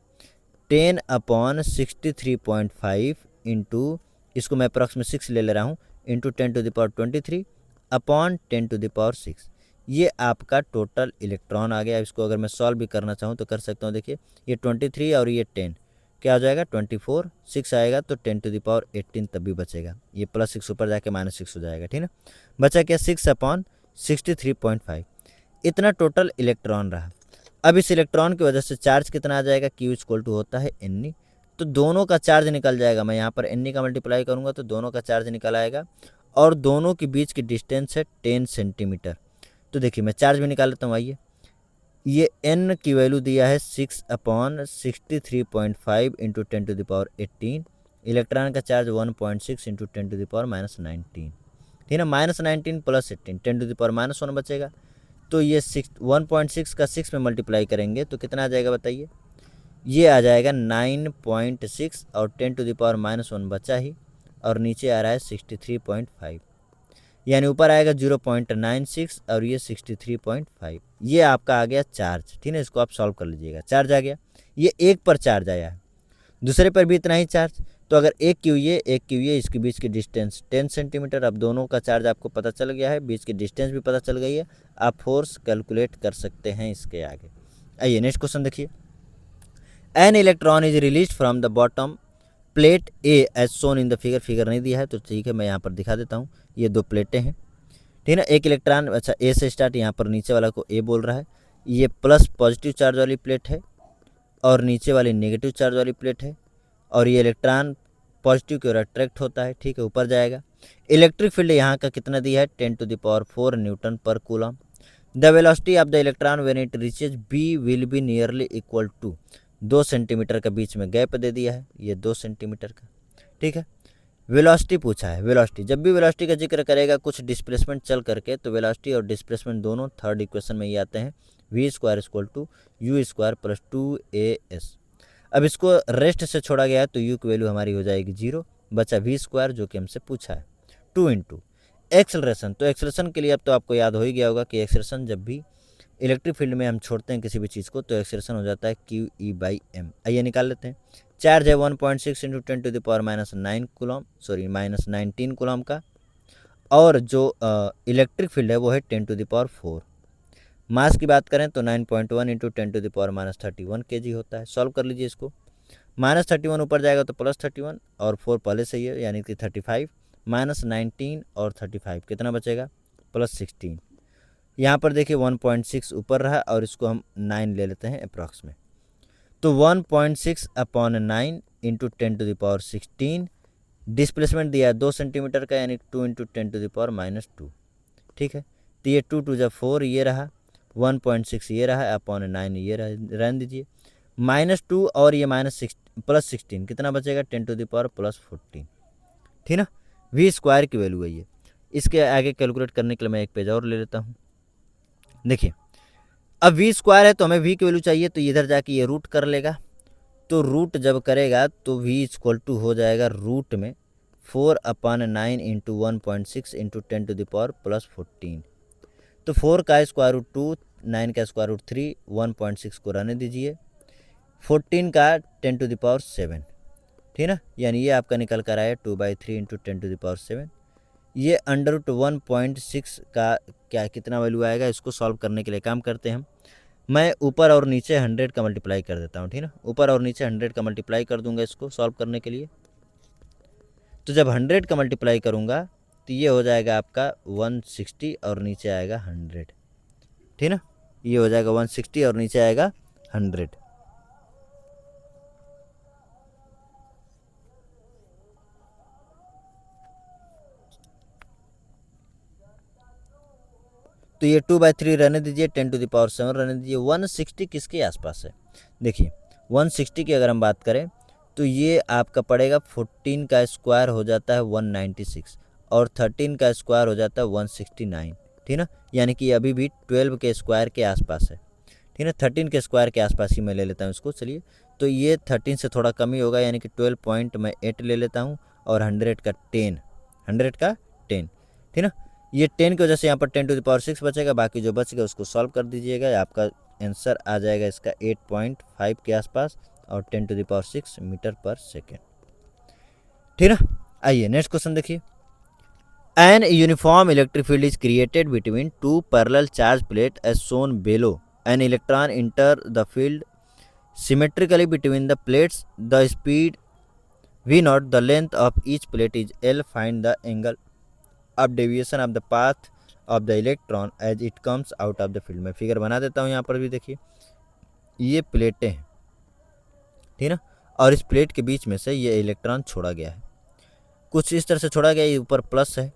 10/63.5 इंटू, इसको मैं अप्रॉक्स में 6 ले रहा हूँ, इंटू 10⁻23 अपॉन 10⁻6। ये आपका टोटल इलेक्ट्रॉन आ गया। इसको अगर मैं सॉल्व भी करना चाहूँ तो कर सकता हूँ। देखिए, ये 23 और ये 10 क्या हो जाएगा? 24, 6 आएगा तो 10⁻18 तब भी बचेगा। ये +6 ऊपर जाके -6 हो जाएगा। ठीक है, बचा क्या? 6/63.5। इतना टोटल इलेक्ट्रॉन रहा। अब इस इलेक्ट्रॉन की वजह से चार्ज कितना आ जाएगा? Q इक्वल टू होता है Ne। तो दोनों का चार्ज निकल जाएगा। मैं यहाँ पर Ne का मल्टीप्लाई करूँगा तो दोनों का चार्ज निकल आएगा, और दोनों के बीच की डिस्टेंस है 10 सेंटीमीटर। तो देखिए, मैं चार्ज भी निकाल लेता हूँ। आइए, ये n की वैल्यू दिया है 6/63.5 इंटू 10⁻18। इलेक्ट्रॉन का चार्ज 1.6 इंटू 10⁻19। ठीक है ना, -19 + 18 10⁻1 बचेगा। तो ये 1.6 का 6 में मल्टीप्लाई करेंगे तो कितना आ जाएगा बताइए? ये आ जाएगा 9.6 और 10⁻1 बचा ही, और नीचे आ रहा है 63.5, यानी ऊपर आएगा 0.96 और ये 63.5। ये आपका आ गया चार्ज। ठीक है, इसको आप सॉल्व कर लीजिएगा। चार्ज आ गया, ये एक पर चार्ज आया है, दूसरे पर भी इतना ही चार्ज। तो अगर एक क्यू ये इसके बीच की डिस्टेंस 10 सेंटीमीटर। अब दोनों का चार्ज आपको पता चल गया है, बीच की डिस्टेंस भी पता चल गई है, आप फोर्स कैलकुलेट कर सकते हैं इसके आगे। आइए नेक्स्ट क्वेश्चन देखिए। An electron is release from the bottom plate A as shown in the figure नहीं दिया है तो ठीक है, मैं यहाँ पर दिखा देता हूँ। ये दो प्लेटें हैं। ठीक है ना, एक इलेक्ट्रॉन, अच्छा ए से स्टार्ट, यहाँ पर नीचे वाला को ए बोल रहा है। ये प्लस पॉजिटिव चार्ज वाली प्लेट है और नीचे वाली नेगेटिव चार्ज वाली प्लेट है, और ये इलेक्ट्रॉन पॉजिटिव की ओर अट्रैक्ट होता है। ठीक है, ऊपर जाएगा। इलेक्ट्रिक फील्ड यहाँ का कितना दिया है? 10⁻4 न्यूटन पर coulomb. The velocity of the electron when it reaches B will be nearly equal to 2 centimetre का बीच में गैप दे दिया है, ये 2 सेंटीमीटर का, ठीक है। वेलोसिटी पूछा है, वेलोसिटी जब भी वेलोसिटी का जिक्र करेगा कुछ डिस्प्लेसमेंट चल करके तो वेलोसिटी और डिस्प्लेसमेंट दोनों थर्ड इक्वेशन में ही आते हैं, V square equal to you square plus 2as। अब इसको रेस्ट से छोड़ा गया है तो यू की वैल्यू हमारी हो जाएगी 0, बचा वी स्क्वायर जो कि हमसे पूछा है 2 इंटू एक्सेलरेशन। तो एक्सेलरेशन के लिए अब तो आपको याद हो ही गया होगा कि एक्सेलरेशन जब भी इलेक्ट्रिक फील्ड में हम छोड़ते हैं किसी भी चीज़ को तो एक्सेलरेशन हो जाता है क्यू ई बाई एम। आइए निकाल लेते हैं। चार्ज है 1.6 इंटू 10⁻⁹ कूलम, सॉरी -19 कूलम का, और जो इलेक्ट्रिक फील्ड है वो है 10⁴। मास की बात करें तो 9.1 इंटू 10⁻31 kg होता है। सॉल्व कर लीजिए इसको, -31 ऊपर जाएगा तो +31 और 4 पहले से ही है यानी कि 35, -19 और 35 कितना बचेगा +16। यहाँ पर देखिए 1.6 ऊपर रहा और इसको हम 9 ले लेते हैं अप्रॉक्स में, तो 1.6/9 इंटू 10⁻16 डिस्प्लेसमेंट दिया है 2 सेंटीमीटर का यानी 2 इंटू 10⁻², ठीक है। तो ये 2 2 4 ये रहा, 1.6 ये रहा, /9 ये रहने दीजिए, -2 और ये +16 कितना बचेगा 10⁻+14, ठीक ना। वी स्क्वायर की वैल्यू है ये। इसके आगे कैलकुलेट करने के लिए मैं एक पेज और ले लेता हूँ। देखिए अब वी स्क्वायर है तो हमें वी की वैल्यू चाहिए, तो इधर जाके ये रूट कर लेगा, तो रूट जब करेगा तो वी इक्वल टू हो जाएगा रूट में 4/9 इंटू 1.6 इंटू 10⁻+14। तो 4 का स्क्वायर रूट 2, 9 का स्क्वायर रूट 3, 1.6 को रहने दीजिए, 14 का 10⁻7, ठीक ना, यानी ये आपका निकल कर आया 2/3 इंटू 10⁻7। ये √1.6 का क्या कितना वैल्यू आएगा, इसको सॉल्व करने के लिए काम करते हैं हम। मैं ऊपर और नीचे 100 का मल्टीप्लाई कर देता हूँ, ठीक ना, ऊपर और नीचे 100 का मल्टीप्लाई कर दूंगा इसको सॉल्व करने के लिए। तो जब 100 का मल्टीप्लाई करूँगा तो ये हो जाएगा आपका 160 और नीचे आएगा 100, ठीक ना, ये हो जाएगा 160 और नीचे आएगा 100। तो ये 2/3 रहने दीजिए, 10⁻7 रहने दीजिए, 160 किसके आसपास है। देखिए 160 की अगर हम बात करें तो ये आपका पड़ेगा 14 का स्क्वायर हो जाता है 196 और 13 का स्क्वायर हो जाता है 169, ठीक ना, यानी कि अभी भी 12 के स्क्वायर के आसपास है, ठीक है। 13 के स्क्वायर के आसपास ही मैं ले लेता हूँ इसको, चलिए। तो ये 13 से थोड़ा कम ही होगा यानी कि 12.8 ले लेता हूँ और 100 का 10, ठीक ना। ये 10 की वजह से यहाँ पर 10⁻6 बचेगा, बाकी जो बच गया उसको सॉल्व कर दीजिएगा, आपका आंसर आ जाएगा इसका 8.5 के आसपास और 10⁻6 मीटर पर सेकेंड, ठीक ना। आइए नेक्स्ट क्वेश्चन देखिए। An uniform electric field is created between two parallel charge plates as shown below. An electron enter the field symmetrically between the plates. The speed v0, the length of each plate is L. Find the angle of deviation of the path of the electron as it comes out of the field। मैं figure बना देता हूँ यहाँ पर भी देखिए, ये प्लेटें हैं, ठीक ना, और इस प्लेट के बीच में से ये इलेक्ट्रॉन छोड़ा गया है, कुछ इस तरह से छोड़ा गया, ये ऊपर प्लस है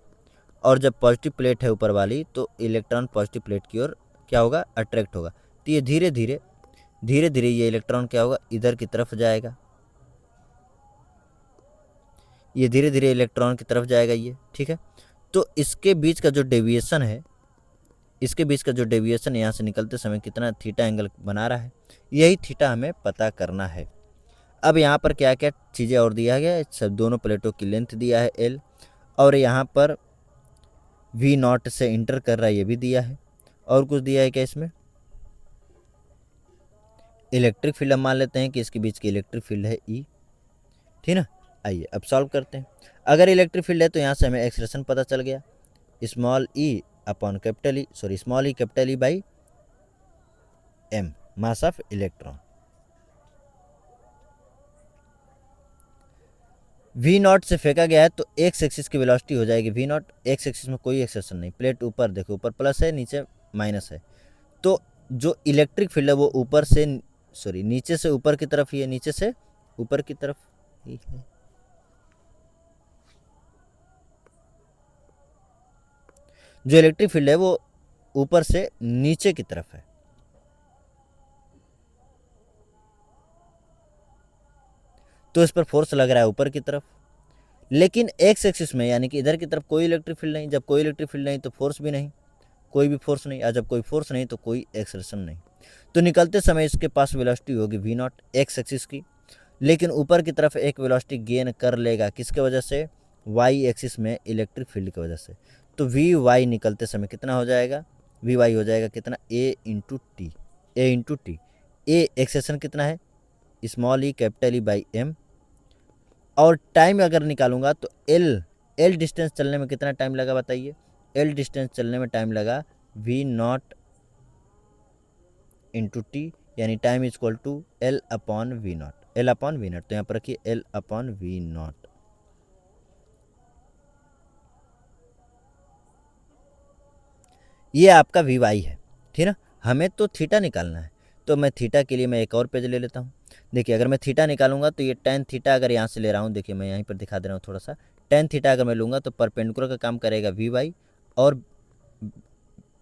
और जब पॉजिटिव प्लेट है ऊपर वाली तो इलेक्ट्रॉन पॉजिटिव प्लेट की ओर क्या होगा अट्रैक्ट होगा, तो ये धीरे धीरे ये इलेक्ट्रॉन क्या होगा इधर की तरफ जाएगा, ये धीरे धीरे इलेक्ट्रॉन की तरफ जाएगा ये, ठीक है। तो इसके बीच का जो डेविएशन है, इसके बीच का जो डेविएशन यहाँ से निकलते समय कितना थीटा एंगल बना रहा है, यही थीटा हमें पता करना है। अब यहाँ पर क्या क्या चीज़ें और दिया गया है, सब दोनों प्लेटों की लेंथ दिया है L, और यहाँ पर v0 से इंटर कर रहा है ये भी दिया है, और कुछ दिया है क्या इसमें, इलेक्ट्रिक फील्ड हम मान लेते हैं कि इसके बीच की इलेक्ट्रिक फील्ड है E, ठीक ना। आइए अब सॉल्व करते हैं। अगर इलेक्ट्रिक फील्ड है तो यहाँ से हमें एक्सप्रेशन पता चल गया, small E capital E by m mass of electron. v0 से फेंका गया है तो एक्स एक्सिस की वेलोसिटी हो जाएगी v0, एक्स एक्सिस में कोई एक्सेशन नहीं, प्लेट ऊपर देखो, ऊपर प्लस है नीचे माइनस है, तो जो इलेक्ट्रिक फील्ड है वो ऊपर से नीचे से ऊपर की तरफ ही है, नीचे से ऊपर की तरफ ही है। जो इलेक्ट्रिक फील्ड है वो ऊपर से नीचे की तरफ है। तो इस पर फोर्स लग रहा है ऊपर की तरफ, लेकिन एक्स एक्सिस में यानी कि इधर की तरफ कोई इलेक्ट्रिक फील्ड नहीं। जब कोई इलेक्ट्रिक फील्ड नहीं तो फोर्स भी नहीं, कोई भी फोर्स नहीं। और जब कोई फोर्स नहीं तो कोई एक्सेलरेशन नहीं। तो निकलते समय इसके पास वेलोसिटी होगी v नॉट एक्स एक्सिस की, लेकिन ऊपर की तरफ एक वेलोसिटी गेन कर लेगा किसके वजह से, वाई एक्सिस में इलेक्ट्रिक फील्ड की वजह से। तो वी वाई निकलते समय कितना हो जाएगा, वी वाई हो जाएगा कितना, A into T. A into T, A acceleration कितना है, small E capital E by M. और टाइम अगर निकालूंगा तो एल डिस्टेंस चलने में कितना टाइम लगा बताइए, एल डिस्टेंस चलने में टाइम लगा वी नॉट इंटू टी, यानी time is equal to L upon V naught. L upon V naught, तो यहाँ पर रखिए एल अपॉन वी नॉट। ये आपका वी वाई है, ठीक ना। हमें तो थीटा निकालना है, तो मैं थीटा के लिए मैं एक और पेज ले लेता हूँ। देखिए अगर मैं थीटा निकालूंगा तो ये टेन थीटा अगर यहाँ से ले रहा हूँ, देखिए मैं यहीं पर दिखा दे रहा हूँ थोड़ा सा। टेन थीटा अगर मैं लूँगा तो परपेंडिकुलर का काम करेगा वी वाई और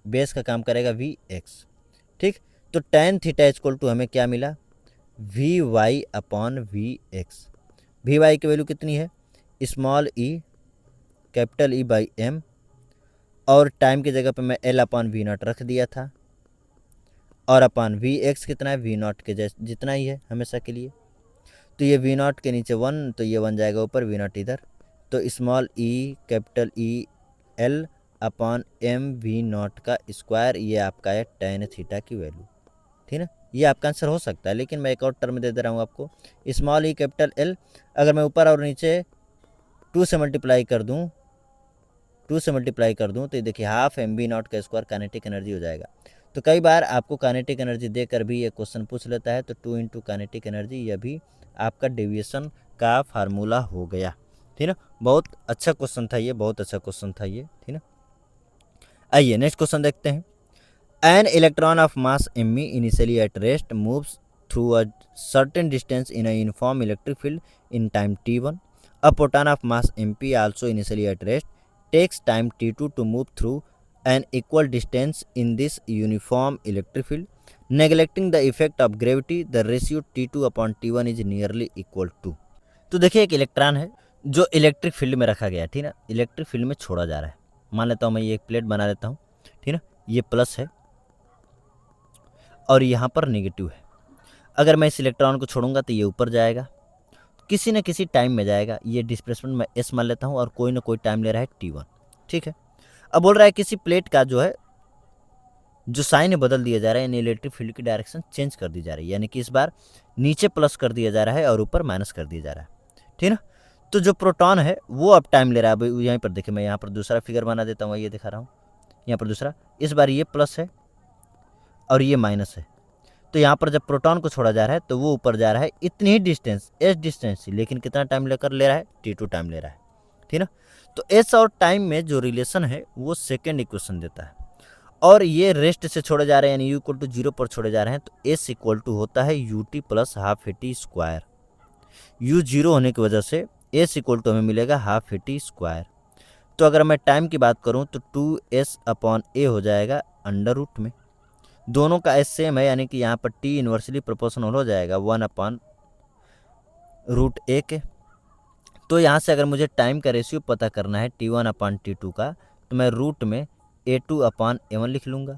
बेस का काम करेगा वी एक्स, ठीक। तो टेन थीटा इक्वल टू हमें क्या मिला, V Y upon V X. V Y की वैल्यू कितनी है, small E capital E by M, और टाइम की जगह पे मैं एल अपॉन वी नॉट रख दिया था, और अपॉन वी एक्स कितना है, वी नॉट के जितना ही है हमेशा के लिए। तो ये वी नॉट के नीचे वन, तो ये वन जाएगा ऊपर, वी नॉट इधर। तो small E capital E L upon M V naught का स्क्वायर, ये आपका है टेन थीटा की वैल्यू, ठीक है। ये आपका आंसर हो सकता है, लेकिन मैं एक और टर्म दे दे रहा हूँ आपको, स्मॉल ई कैपिटल एल। अगर मैं ऊपर और नीचे 2 से मल्टीप्लाई कर दूँ, 2 से मल्टीप्लाई कर दूँ तो ये देखिए हाफ एम बी नॉट का स्क्वायर काइनेटिक एनर्जी हो जाएगा। तो कई बार आपको काइनेटिक एनर्जी देकर भी ये क्वेश्चन पूछ लेता है, तो 2 इंटू काइनेटिक एनर्जी, यह भी आपका डेविएशन का फार्मूला हो गया, ठीक ना। बहुत अच्छा क्वेश्चन था ये, बहुत अच्छा क्वेश्चन था ये, ठीक ना। आइए नेक्स्ट क्वेश्चन देखते हैं। An electron of mass M initially at rest moves through a certain distance in a uniform electric field in time t1. A proton of mass mp also initially at rest takes time t2 to move through an equal distance in this uniform electric field. Neglecting the effect of gravity, the ratio t2 upon t1 is nearly equal to. तो देखिए एक electron है जो electric field में रखा गया, ठीक ना, इलेक्ट्रिक फील्ड में छोड़ा जा रहा है। मान लेता हूँ मैं ये एक प्लेट बना लेता हूँ, ठीक ना, ये प्लस है और यहाँ पर नेगेटिव है। अगर मैं इस इलेक्ट्रॉन को छोड़ूंगा तो ये ऊपर जाएगा, किसी न किसी टाइम में जाएगा। ये डिस्प्लेसमेंट मैं एस मान लेता हूँ और कोई ना कोई टाइम ले रहा है t1, ठीक है। अब बोल रहा है किसी प्लेट का जो है जो साइन है बदल दिया जा रहा है, यानी इलेक्ट्रिक फील्ड की डायरेक्शन चेंज कर दी जा रही है, यानी कि इस बार नीचे प्लस कर दिया जा रहा है और ऊपर माइनस कर दिया जा रहा है, ठीक ना। तो जो प्रोटॉन है वो अब टाइम ले रहा है। अब यहीं पर देखिए मैं यहाँ पर दूसरा फिगर बना देता हूँ, ये दिखा रहा हूँ यहाँ पर दूसरा। इस बार ये प्लस है और ये माइनस है। तो यहाँ पर जब प्रोटॉन को छोड़ा जा रहा है तो वो ऊपर जा रहा है इतनी ही डिस्टेंस, एस डिस्टेंस, लेकिन कितना टाइम लेकर ले रहा है, t2 टाइम ले रहा है, ठीक ना। तो एस और टाइम में जो रिलेशन है वो सेकेंड इक्वेशन देता है, और ये रेस्ट से छोड़े जा रहे हैं यानी यू इक्वल टू 0 पर छोड़े जा रहे हैं, तो एस इक्वल टू होता है U T plus half A T square. You 0 होने की वजह से एस इक्वल टू हमें मिलेगा हाफ ए टी स्क्वायर। तो अगर मैं टाइम की बात करूँ तो 2s अपॉन ए हो जाएगा अंडर रूट में, दोनों का एस सेम है, यानी कि यहाँ पर टी इन्वर्सली प्रोपोर्शनल हो जाएगा 1 अपॉन रूट ए के। तो यहाँ से अगर मुझे टाइम का रेशियो पता करना है t1 अपॉन t2 का, तो मैं रूट में a2 अपॉन a1 लिख लूँगा।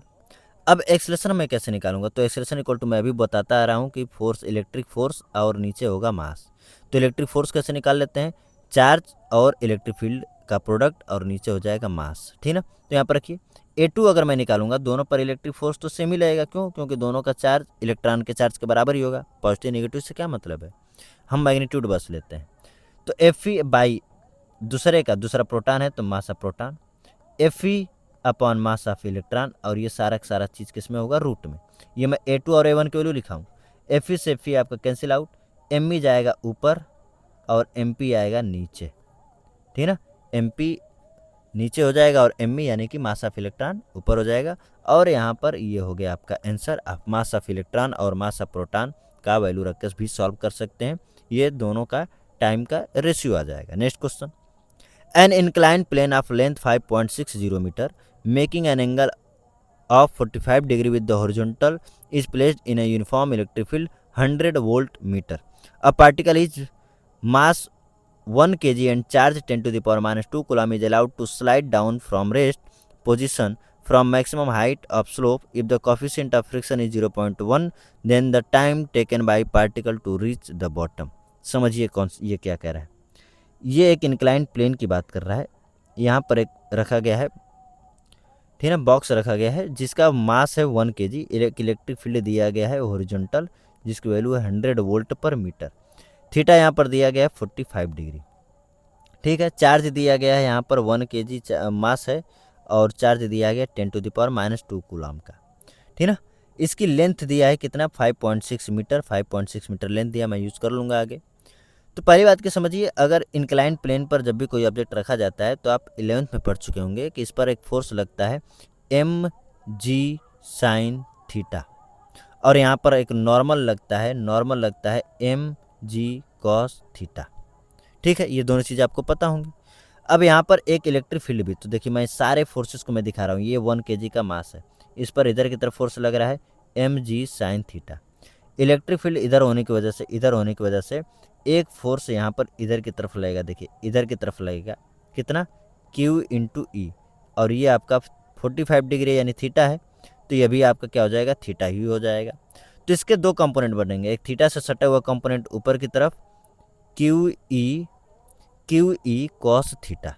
अब एक्सेलरेशन मैं कैसे निकालूंगा, तो एक्सेलरेशन इक्वल टू मैं अभी बताता आ रहा हूँ कि फोर्स, इलेक्ट्रिक फोर्स और नीचे होगा मास। तो इलेक्ट्रिक फोर्स कैसे निकाल लेते हैं, चार्ज और इलेक्ट्रिक फील्ड का प्रोडक्ट और नीचे हो जाएगा मास, ठीक ना। तो यहाँ पर रखिए A2 अगर मैं निकालूंगा, दोनों पर इलेक्ट्रिक फोर्स तो सेम ही लगेगा, क्यों, क्योंकि दोनों का चार्ज इलेक्ट्रॉन के चार्ज के बराबर ही होगा। पॉजिटिव नेगेटिव से क्या मतलब है, हम मैग्नीट्यूड बस लेते हैं। तो Fe बाई दूसरा प्रोटॉन है तो mass of proton, Fe upon mass of electron, और ये सारा का सारा चीज़ किस में होगा, रूट में। ये मैं A2 और A1 की वैल्यू लिखा हूँ। Fe से Fe आपका कैंसिल आउट, Me जाएगा ऊपर और Mp आएगा नीचे, ठीक ना। Mp नीचे हो जाएगा और Me यानी कि मास ऑफ इलेक्ट्रॉन ऊपर हो जाएगा, और यहाँ पर ये हो गया आपका आंसर। आप मास ऑफ इलेक्ट्रॉन और मास ऑफ प्रोटॉन का वैल्यू रखकर भी सॉल्व कर सकते हैं, ये दोनों का टाइम का रेशियो आ जाएगा। Next question, an inclined plane of length 5.60 metre making an angle of 45 degree with the horizontal is placed in a uniform electric field 100 volt meter. A particle is mass 1 kg and charge 10 to the power minus 2 coulomb is allowed to slide down from rest position from maximum height of slope. If the coefficient of friction is 0.1, then the time taken by particle to reach the bottom. समझिए कौन ये क्या कह रहा है। ये एक inclined plane की बात कर रहा है। यहाँ पर एक रखा गया है, ठीक है, बॉक्स रखा गया है जिसका मास है 1 kg, इलेक्ट्रिक फील्ड दिया गया है हॉरिजॉन्टल जिसकी वैल्यू है 100 वोल्ट पर मीटर, थीटा यहाँ पर दिया गया है 45 डिग्री, ठीक है। चार्ज दिया गया है यहाँ पर 1 kg मास है और चार्ज दिया गया 10 to the power minus 2 coulomb का, ठीक ना। इसकी लेंथ दिया है कितना 5.6 मीटर, 5.6 मीटर लेंथ दिया, मैं यूज़ कर लूँगा आगे। तो पहली बात की समझिए, अगर इंक्लाइंड प्लेन पर जब भी कोई ऑब्जेक्ट रखा जाता है तो आप 11th में पढ़ चुके होंगे कि इस पर एक फोर्स लगता है mg sin थीटा और यहाँ पर एक नॉर्मल लगता है mg cos थीटा, ठीक है। ये दोनों चीज़ें आपको पता होंगी। अब यहाँ पर एक इलेक्ट्रिक फील्ड भी, तो देखिए मैं सारे फोर्सेस को मैं दिखा रहा हूँ। ये 1 kg का मास है, इस पर इधर की तरफ फोर्स लग रहा है mg sin theta. Electric field इधर होने की वजह से एक फोर्स यहाँ पर इधर की तरफ लगेगा, देखिए इधर की तरफ लगेगा कितना Q इंटू ई, और ये आपका 45 डिग्री यानी थीटा है, तो ये भी आपका क्या हो जाएगा, थीटा ही हो जाएगा। तो इसके दो कंपोनेंट बनेंगे, एक थीटा से सटा हुआ कंपोनेंट ऊपर की तरफ क्यू ई कॉस थीटा,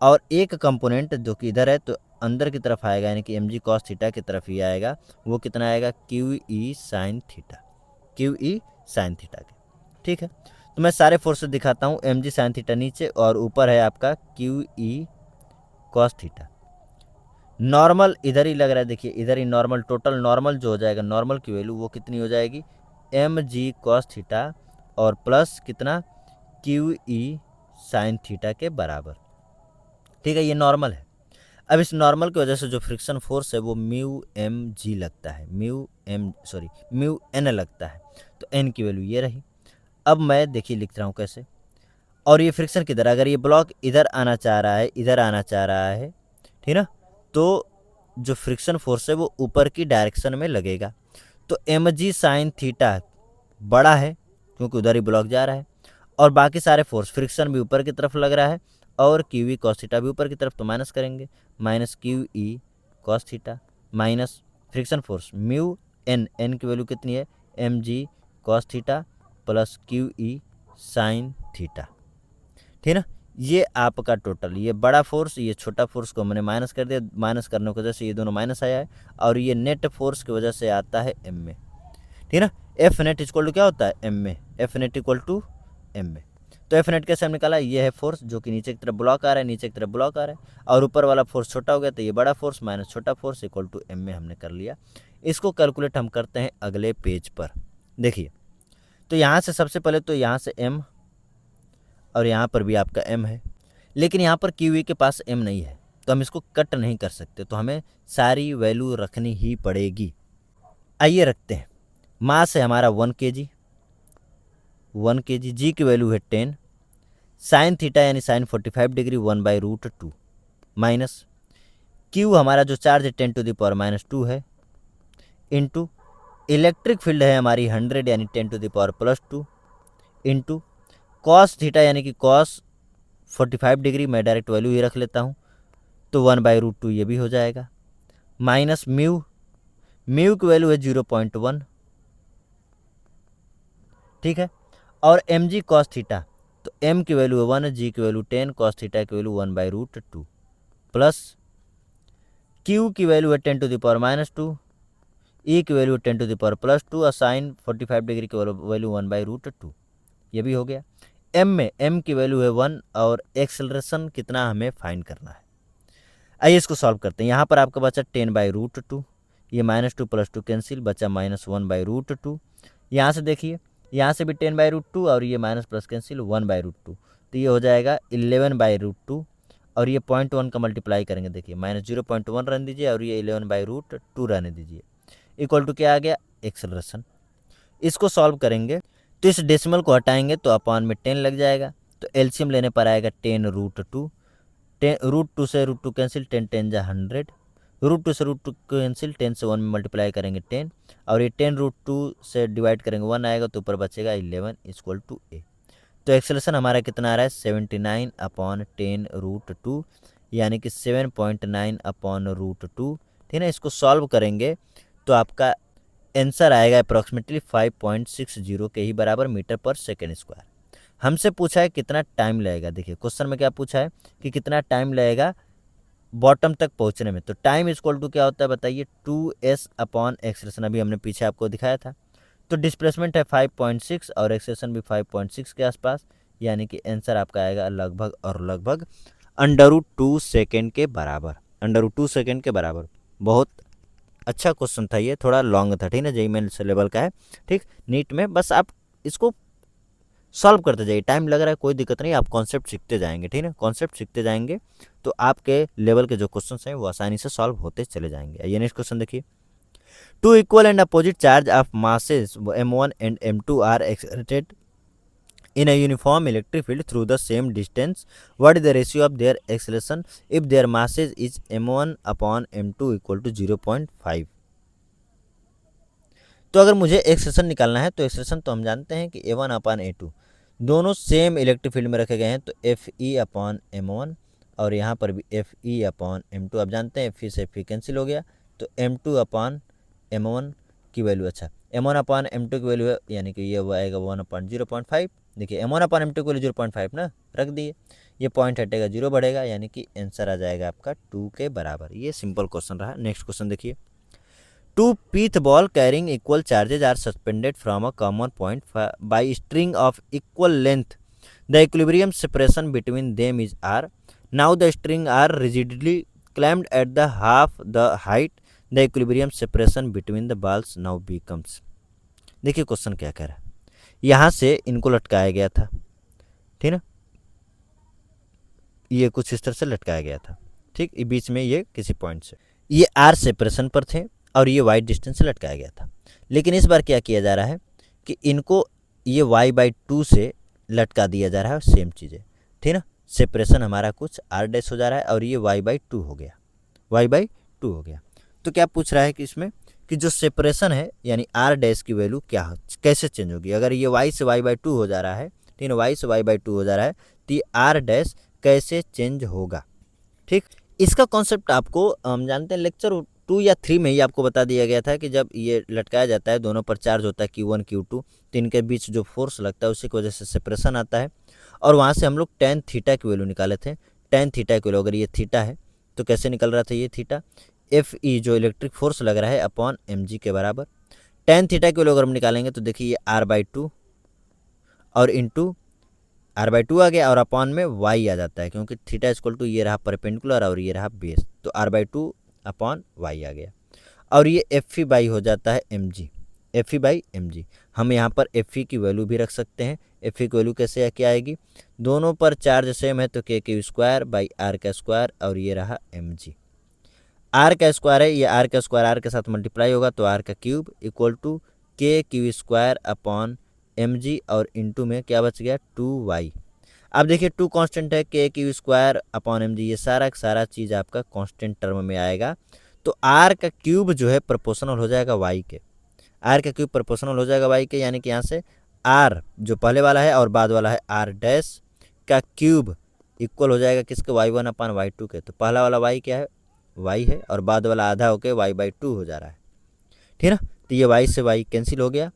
और एक कंपोनेंट जो कि इधर है तो अंदर की तरफ आएगा यानी कि mg cos थीटा की तरफ ही आएगा, वो कितना आएगा क्यू ई साइन थीटा के, ठीक है। तो मैं सारे फोर्सेस दिखाता हूँ, mg साइन थीटा नीचे और ऊपर है आपका Q E cos theta. Normal इधर ही लग रहा है, देखिए इधर ही नॉर्मल, टोटल नॉर्मल जो हो जाएगा, नॉर्मल की वैल्यू वो कितनी हो जाएगी mg cos थीटा और प्लस कितना क्यू ई साइन थीटा के बराबर, ठीक है। ये नॉर्मल है। अब इस नॉर्मल की वजह से जो फ्रिक्शन फोर्स है वो म्यू एन लगता है, तो एन की वैल्यू ये रही। अब मैं देखिए लिख रहा हूँ कैसे, और ये फ्रिक्शन किधर, अगर ये ब्लॉक इधर आना चाह रहा है, ठीक ना, तो जो फ्रिक्शन फोर्स है वो ऊपर की डायरेक्शन में लगेगा। तो mg साइन थीटा बड़ा है क्योंकि उधर ही ब्लॉक जा रहा है, और बाकी सारे फोर्स, फ्रिक्शन भी ऊपर की तरफ लग रहा है और क्यू ई कॉस थीटा भी ऊपर की तरफ, तो माइनस करेंगे, minus Q E cos theta minus friction force mu N की वैल्यू कितनी है mg cos theta plus Q E sine theta, ठीक ना। ये आपका टोटल, ये बड़ा फोर्स, ये छोटा फोर्स को मैंने माइनस कर दिया, माइनस करने की वजह से ये दोनों माइनस आया है, और ये नेट फोर्स की वजह से आता है एम में, ठीक ना। एफ नेट इक्वल टू क्या होता है एम में, F net equal to M में। तो एफ नेट कैसे हम निकाला, ये है फोर्स जो कि नीचे की तरफ ब्लॉक आ रहा है, और ऊपर वाला फोर्स छोटा हो गया, तो ये बड़ा फोर्स माइनस छोटा फोर्स इक्वल टू एम में हमने कर लिया। इसको कैलकुलेट हम करते हैं अगले पेज पर। देखिए, तो यहाँ से सबसे पहले तो यहाँ से एम और यहाँ पर भी आपका एम है, लेकिन यहाँ पर क्यू ई के पास एम नहीं है, तो हम इसको कट नहीं कर सकते, तो हमें सारी वैल्यू रखनी ही पड़ेगी। आइए रखते हैं। मास है हमारा 1 kg, जी की वैल्यू है 10, साइन थीटा यानी साइन 45 डिग्री 1/√2 माइनस क्यू हमारा जो चार्ज है 10 टू द पावर माइनस 2 है, इंटू इलेक्ट्रिक फील्ड है हमारी 100 यानी 10 to the power plus 2, into cos theta यानी कि कॉस 45 डिग्री, मैं डायरेक्ट वैल्यू ही रख लेता हूँ, तो 1/√2 ये भी हो जाएगा, माइनस म्यू की वैल्यू है 0.1, ठीक है। और mg cos थीटा, तो m की वैल्यू है 1, g की वैल्यू 10, cos थीटा की वैल्यू 1/√2, प्लस q की वैल्यू है 10 to the power minus 2, e की value 10 to the power plus 2 और साइन 45 डिग्री की वैल्यू 1/√2, ये भी हो गया। m की वैल्यू है 1 और एक्सेलरेशन कितना हमें फाइंड करना है। आइए इसको सॉल्व करते हैं। यहाँ पर आपका बचा 10/√2, ये -2 + 2 कैंसिल, बचा -1/√2। यहाँ से देखिए, यहाँ से भी 10/√2 और ये माइनस प्लस कैंसिल 1/√2, तो ये हो जाएगा 11/√2, और ये 0.1 का मल्टीप्लाई करेंगे, देखिए -0.1 रहने दीजिए और ये 11/√2 रहने दीजिए, इक्वल टू क्या आ गया एक्सेलरेशन। इसको सॉल्व करेंगे तो इस डेसिमल को हटाएंगे तो अपॉन में 10 लग जाएगा, तो एलसीएम लेने पर आएगा 10√2, √2 से √2 कैंसिल, 10 10 जा 100, √2 से √2 कैंसिल, 10 से 1 में मल्टीप्लाई करेंगे 10, और ये 10 √2 से डिवाइड करेंगे 1 आएगा, तो ऊपर बचेगा 11 इक्वल टू ए। तो एक्सेलेरेशन हमारा कितना आ रहा है 79/10√2, यानी कि 7.9/√2। ठीक है, इसको सॉल्व करेंगे तो आपका आंसर आएगा अप्रॉक्सीमेटली 5.60 के ही बराबर मीटर पर सेकेंड स्क्वायर। हमसे पूछा है कितना टाइम लगेगा। देखिए क्वेश्चन में क्या पूछा है कि कितना टाइम लगेगा बॉटम तक पहुंचने में। तो टाइम इक्वल टू क्या होता है बताइए, 2s/, एक्सेलेरेशन अभी हमने पीछे आपको दिखाया था। तो डिस्प्लेसमेंट है 5.6 और एक्सेलेरेशन भी 5.6 के आसपास, यानी कि आंसर आपका आएगा लगभग और लगभग √2 सेकेंड के बराबर। √2 सेकेंड के बराबर। बहुत अच्छा क्वेश्चन था ये, थोड़ा लॉन्ग था, ठीक है, जेईई मेंस लेवल का है। ठीक, नीट में बस आप इसको सॉल्व करते जाइए, टाइम लग रहा है कोई दिक्कत नहीं, आप कॉन्सेप्ट सीखते जाएंगे। ठीक है, कॉन्सेप्ट सीखते जाएंगे तो आपके लेवल के जो क्वेश्चन हैं वो आसानी से सॉल्व होते चले जाएंगे। आइए नेक्स्ट क्वेश्चन देखिए। Two equal and opposite charge of masses m1 and m2 are accelerated in a uniform electric field through the same distance. What is the ratio of their acceleration if their masses is m1/m2 equal to 0.5? तो अगर मुझे acceleration निकालना है तो acceleration तो हम जानते हैं कि a1/a2 दोनों सेम इलेक्ट्रिक फील्ड में रखे गए हैं, तो Fe/m1 और यहाँ पर भी Fe/m2। आप जानते हैं Fe से Fe कैंसिल हो गया, तो m2/m1 की वैल्यू, अच्छा m1/m2 की वैल्यू है, यानी कि ये वो आएगा 1/0.5। देखिए m1/m2 की वैल्यू 0.5 ना रख दिए, ये पॉइंट हटेगा 0 बढ़ेगा, यानी कि आंसर आ जाएगा आपका 2 के बराबर। ये सिंपल क्वेश्चन रहा। नेक्स्ट क्वेश्चन देखिए। Two pith ball carrying equal charges are suspended from a common point by string of equal length. The equilibrium separation between them is r. Now the string are rigidly clamped at the half the height. The equilibrium separation between the balls now becomes. देखिए question क्या कह रहा है, यहाँ से इनको लटकाया गया था, ठीक ना, ये कुछ इस तरह से लटकाया गया था। ठीक, बीच में ये किसी पॉइंट से, ये आर सेपरेशन पर थे और ये वाई डिस्टेंस से लटकाया गया था। लेकिन इस बार क्या किया जा रहा है कि इनको ये y/2 से लटका दिया जा रहा है, सेम चीज़ें, ठीक ना। सेपरेशन हमारा कुछ r' हो जा रहा है और ये y/2 हो गया, y/2 हो गया। तो क्या पूछ रहा है कि इसमें कि जो सेपरेशन है यानी r' की वैल्यू क्या कैसे चेंज होगी। अगर ये y से y/2 हो जा रहा है, ठीक है, y से y/2 हो जा रहा है, तो ये r' कैसे चेंज होगा। ठीक, इसका कॉन्सेप्ट आपको हम जानते हैं लेक्चर 2 या 3 में ही आपको बता दिया गया था कि जब ये लटकाया जाता है, दोनों पर चार्ज होता है Q1 Q2, तो इनके बीच जो फोर्स लगता है उसी की वजह से सेपरेशन आता है। और वहाँ से हम लोग tan थीटा की वैल्यू निकाले थे। tan थीटा की वैल्यू, अगर ये थीटा है तो कैसे निकल रहा था ये थीटा, Fe जो इलेक्ट्रिक फोर्स लग रहा है अपॉन mg के बराबर। tan थीटा की वैल्यू अगर हम निकालेंगे तो देखिए ये r/2 और इंटू r/2 आ गया और अपॉन में y आ जाता है, क्योंकि थीटा इक्वल टू ये रहा परपेंडिकुलर और ये रहा बेस, तो r/2 अपॉन y आ गया। और ये Fe हो जाता है mg। हम यहाँ पर Fe की वैल्यू भी रख सकते हैं। Fe की वैल्यू कैसे क्या आएगी, दोनों पर चार्ज सेम है तो k²/r² और ये रहा mg। r का स्क्वायर है, ये r का स्क्वायर r के साथ मल्टीप्लाई होगा तो r³ equal to k² upon mg और इंटू में क्या बच गया 2y। अब देखिए 2 कांस्टेंट है, k² अपॉन mg, ये सारा चीज़ आपका कांस्टेंट टर्म में आएगा। तो r का क्यूब जो है प्रोपोर्शनल हो जाएगा y के, r का क्यूब प्रोपोर्शनल हो जाएगा y के, यानी कि यहाँ से r जो पहले वाला है और बाद वाला है r' का क्यूब इक्वल हो जाएगा किसके, y1/y2 के। तो पहला वाला y क्या है, y है, और बाद वाला आधा होके y/2 हो जा रहा है, ठीक है ना। तो ये y से y कैंसिल हो गया,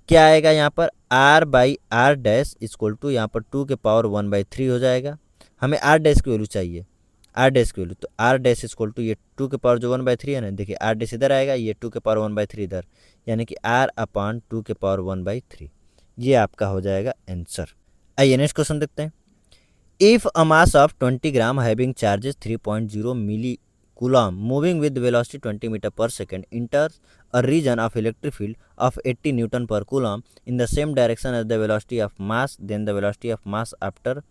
क्या आएगा यहाँ पर r/r' इक्वल टू यहाँ पर 2 के पावर 1/3 हो जाएगा। हमें r' की वैल्यू चाहिए, r' की वैल्यू, तो r' इक्वल टू ये 2 के पावर जो 1/3 है ना, देखिए r' इधर आएगा, ये 2 के पावर 1/3 इधर, यानी कि r/2 के पावर 1/3, ये आपका हो जाएगा आंसर। आइए नेक्स्ट क्वेश्चन देखते हैं। If a mass of 20 gram having charges 3.0 milli coulomb moving with velocity 20 meter per second enters a region of electric field of 80 Newton per coulomb in the same direction as the velocity of mass, then the velocity of mass after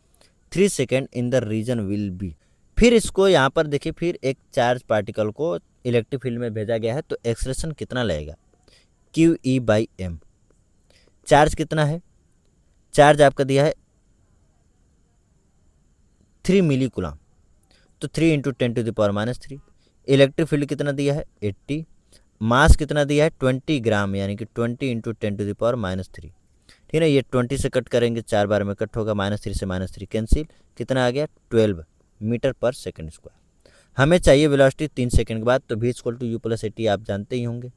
3 seconds in the region will be। फिर इसको यहाँ पर देखिए, फिर एक charge particle को electric field में भेजा गया है, तो एक्सेलरेशन कितना लगेगा, QE/m। चार्ज कितना है, चार्ज आपका दिया है 3 मिली कूलम, तो 3 इंटू 10⁻³ इलेक्ट्रिक फील्ड कितना दिया है 80, मास कितना दिया है 20 ग्राम यानी कि 20 इंटू 10⁻³ ठीक है। ये 20 से कट करेंगे 4 बार में कट होगा, -3 से -3 कैंसिल, कितना आ गया 12 मीटर पर सेकंड स्क्वायर। हमें चाहिए वेलोसिटी 3 सेकंड के बाद, तो v = u + at आप जानते ही होंगे।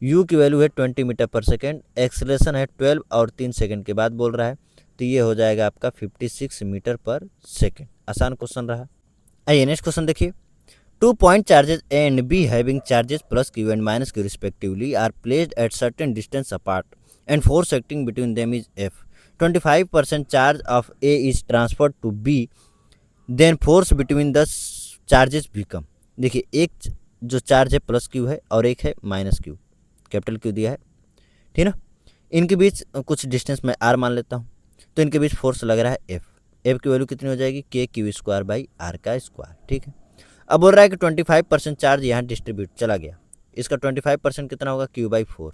u की वैल्यू है 20 मीटर पर सेकंड, एक्सेलरेशन है 12 और 3 सेकंड के बाद बोल रहा है, तो ये हो जाएगा आपका 56 मीटर पर सेकंड। आसान क्वेश्चन रहा। आइए नेक्स्ट क्वेश्चन देखिए। 2 point charges A and B having charges plus Q and minus Q respectively are placed at certain distance apart and force acting between them is F. 25% charge of A is transferred to B, then force between the charges become। देखिए एक जो charge है plus Q है और एक है minus Q, capital Q दिया है ठीक ना। इनके बीच कुछ डिस्टेंस में आर मान लेता हूँ, तो इनके बीच फोर्स लग रहा है एफ। एफ की वैल्यू कितनी हो जाएगी k⁴/r का स्क्वायर ठीक है। अब बोल रहा है कि 25% चार्ज यहाँ डिस्ट्रीब्यूट चला गया, इसका 25% कितना होगा q/4,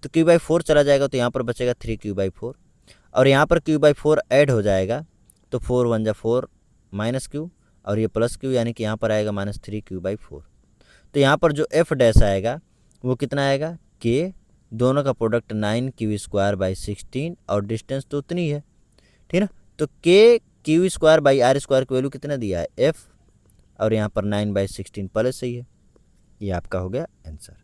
तो q/4 चला जाएगा तो यहाँ पर बचेगा 3q/4 और यहाँ पर q/4 ऐड हो जाएगा तो 4 × 1 = 4 माइनस क्यू और ये प्लस क्यू यानी कि यहाँ पर आएगा -3q/4। तो यहाँ पर जो एफ डैश आएगा वो कितना आएगा k, दोनों का प्रोडक्ट 9q²/16 और डिस्टेंस तो उतनी है ठीक ना। तो k⁴/r² की वैल्यू कितना दिया है एफ और यहाँ पर 9/16 पहले सही है, ये आपका हो गया आंसर।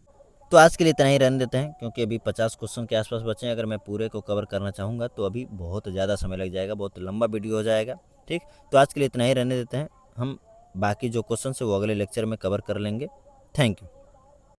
तो आज के लिए इतना ही रहने देते हैं क्योंकि अभी 50 क्वेश्चन के आसपास बचे हैं। अगर मैं पूरे को कवर करना चाहूँगा तो अभी बहुत ज़्यादा समय लग जाएगा, बहुत लंबा वीडियो हो जाएगा ठीक। तो आज के लिए इतना ही रहने देते हैं, हम बाकी जो क्वेश्चन है वो अगले लेक्चर में कवर कर लेंगे। Thank you.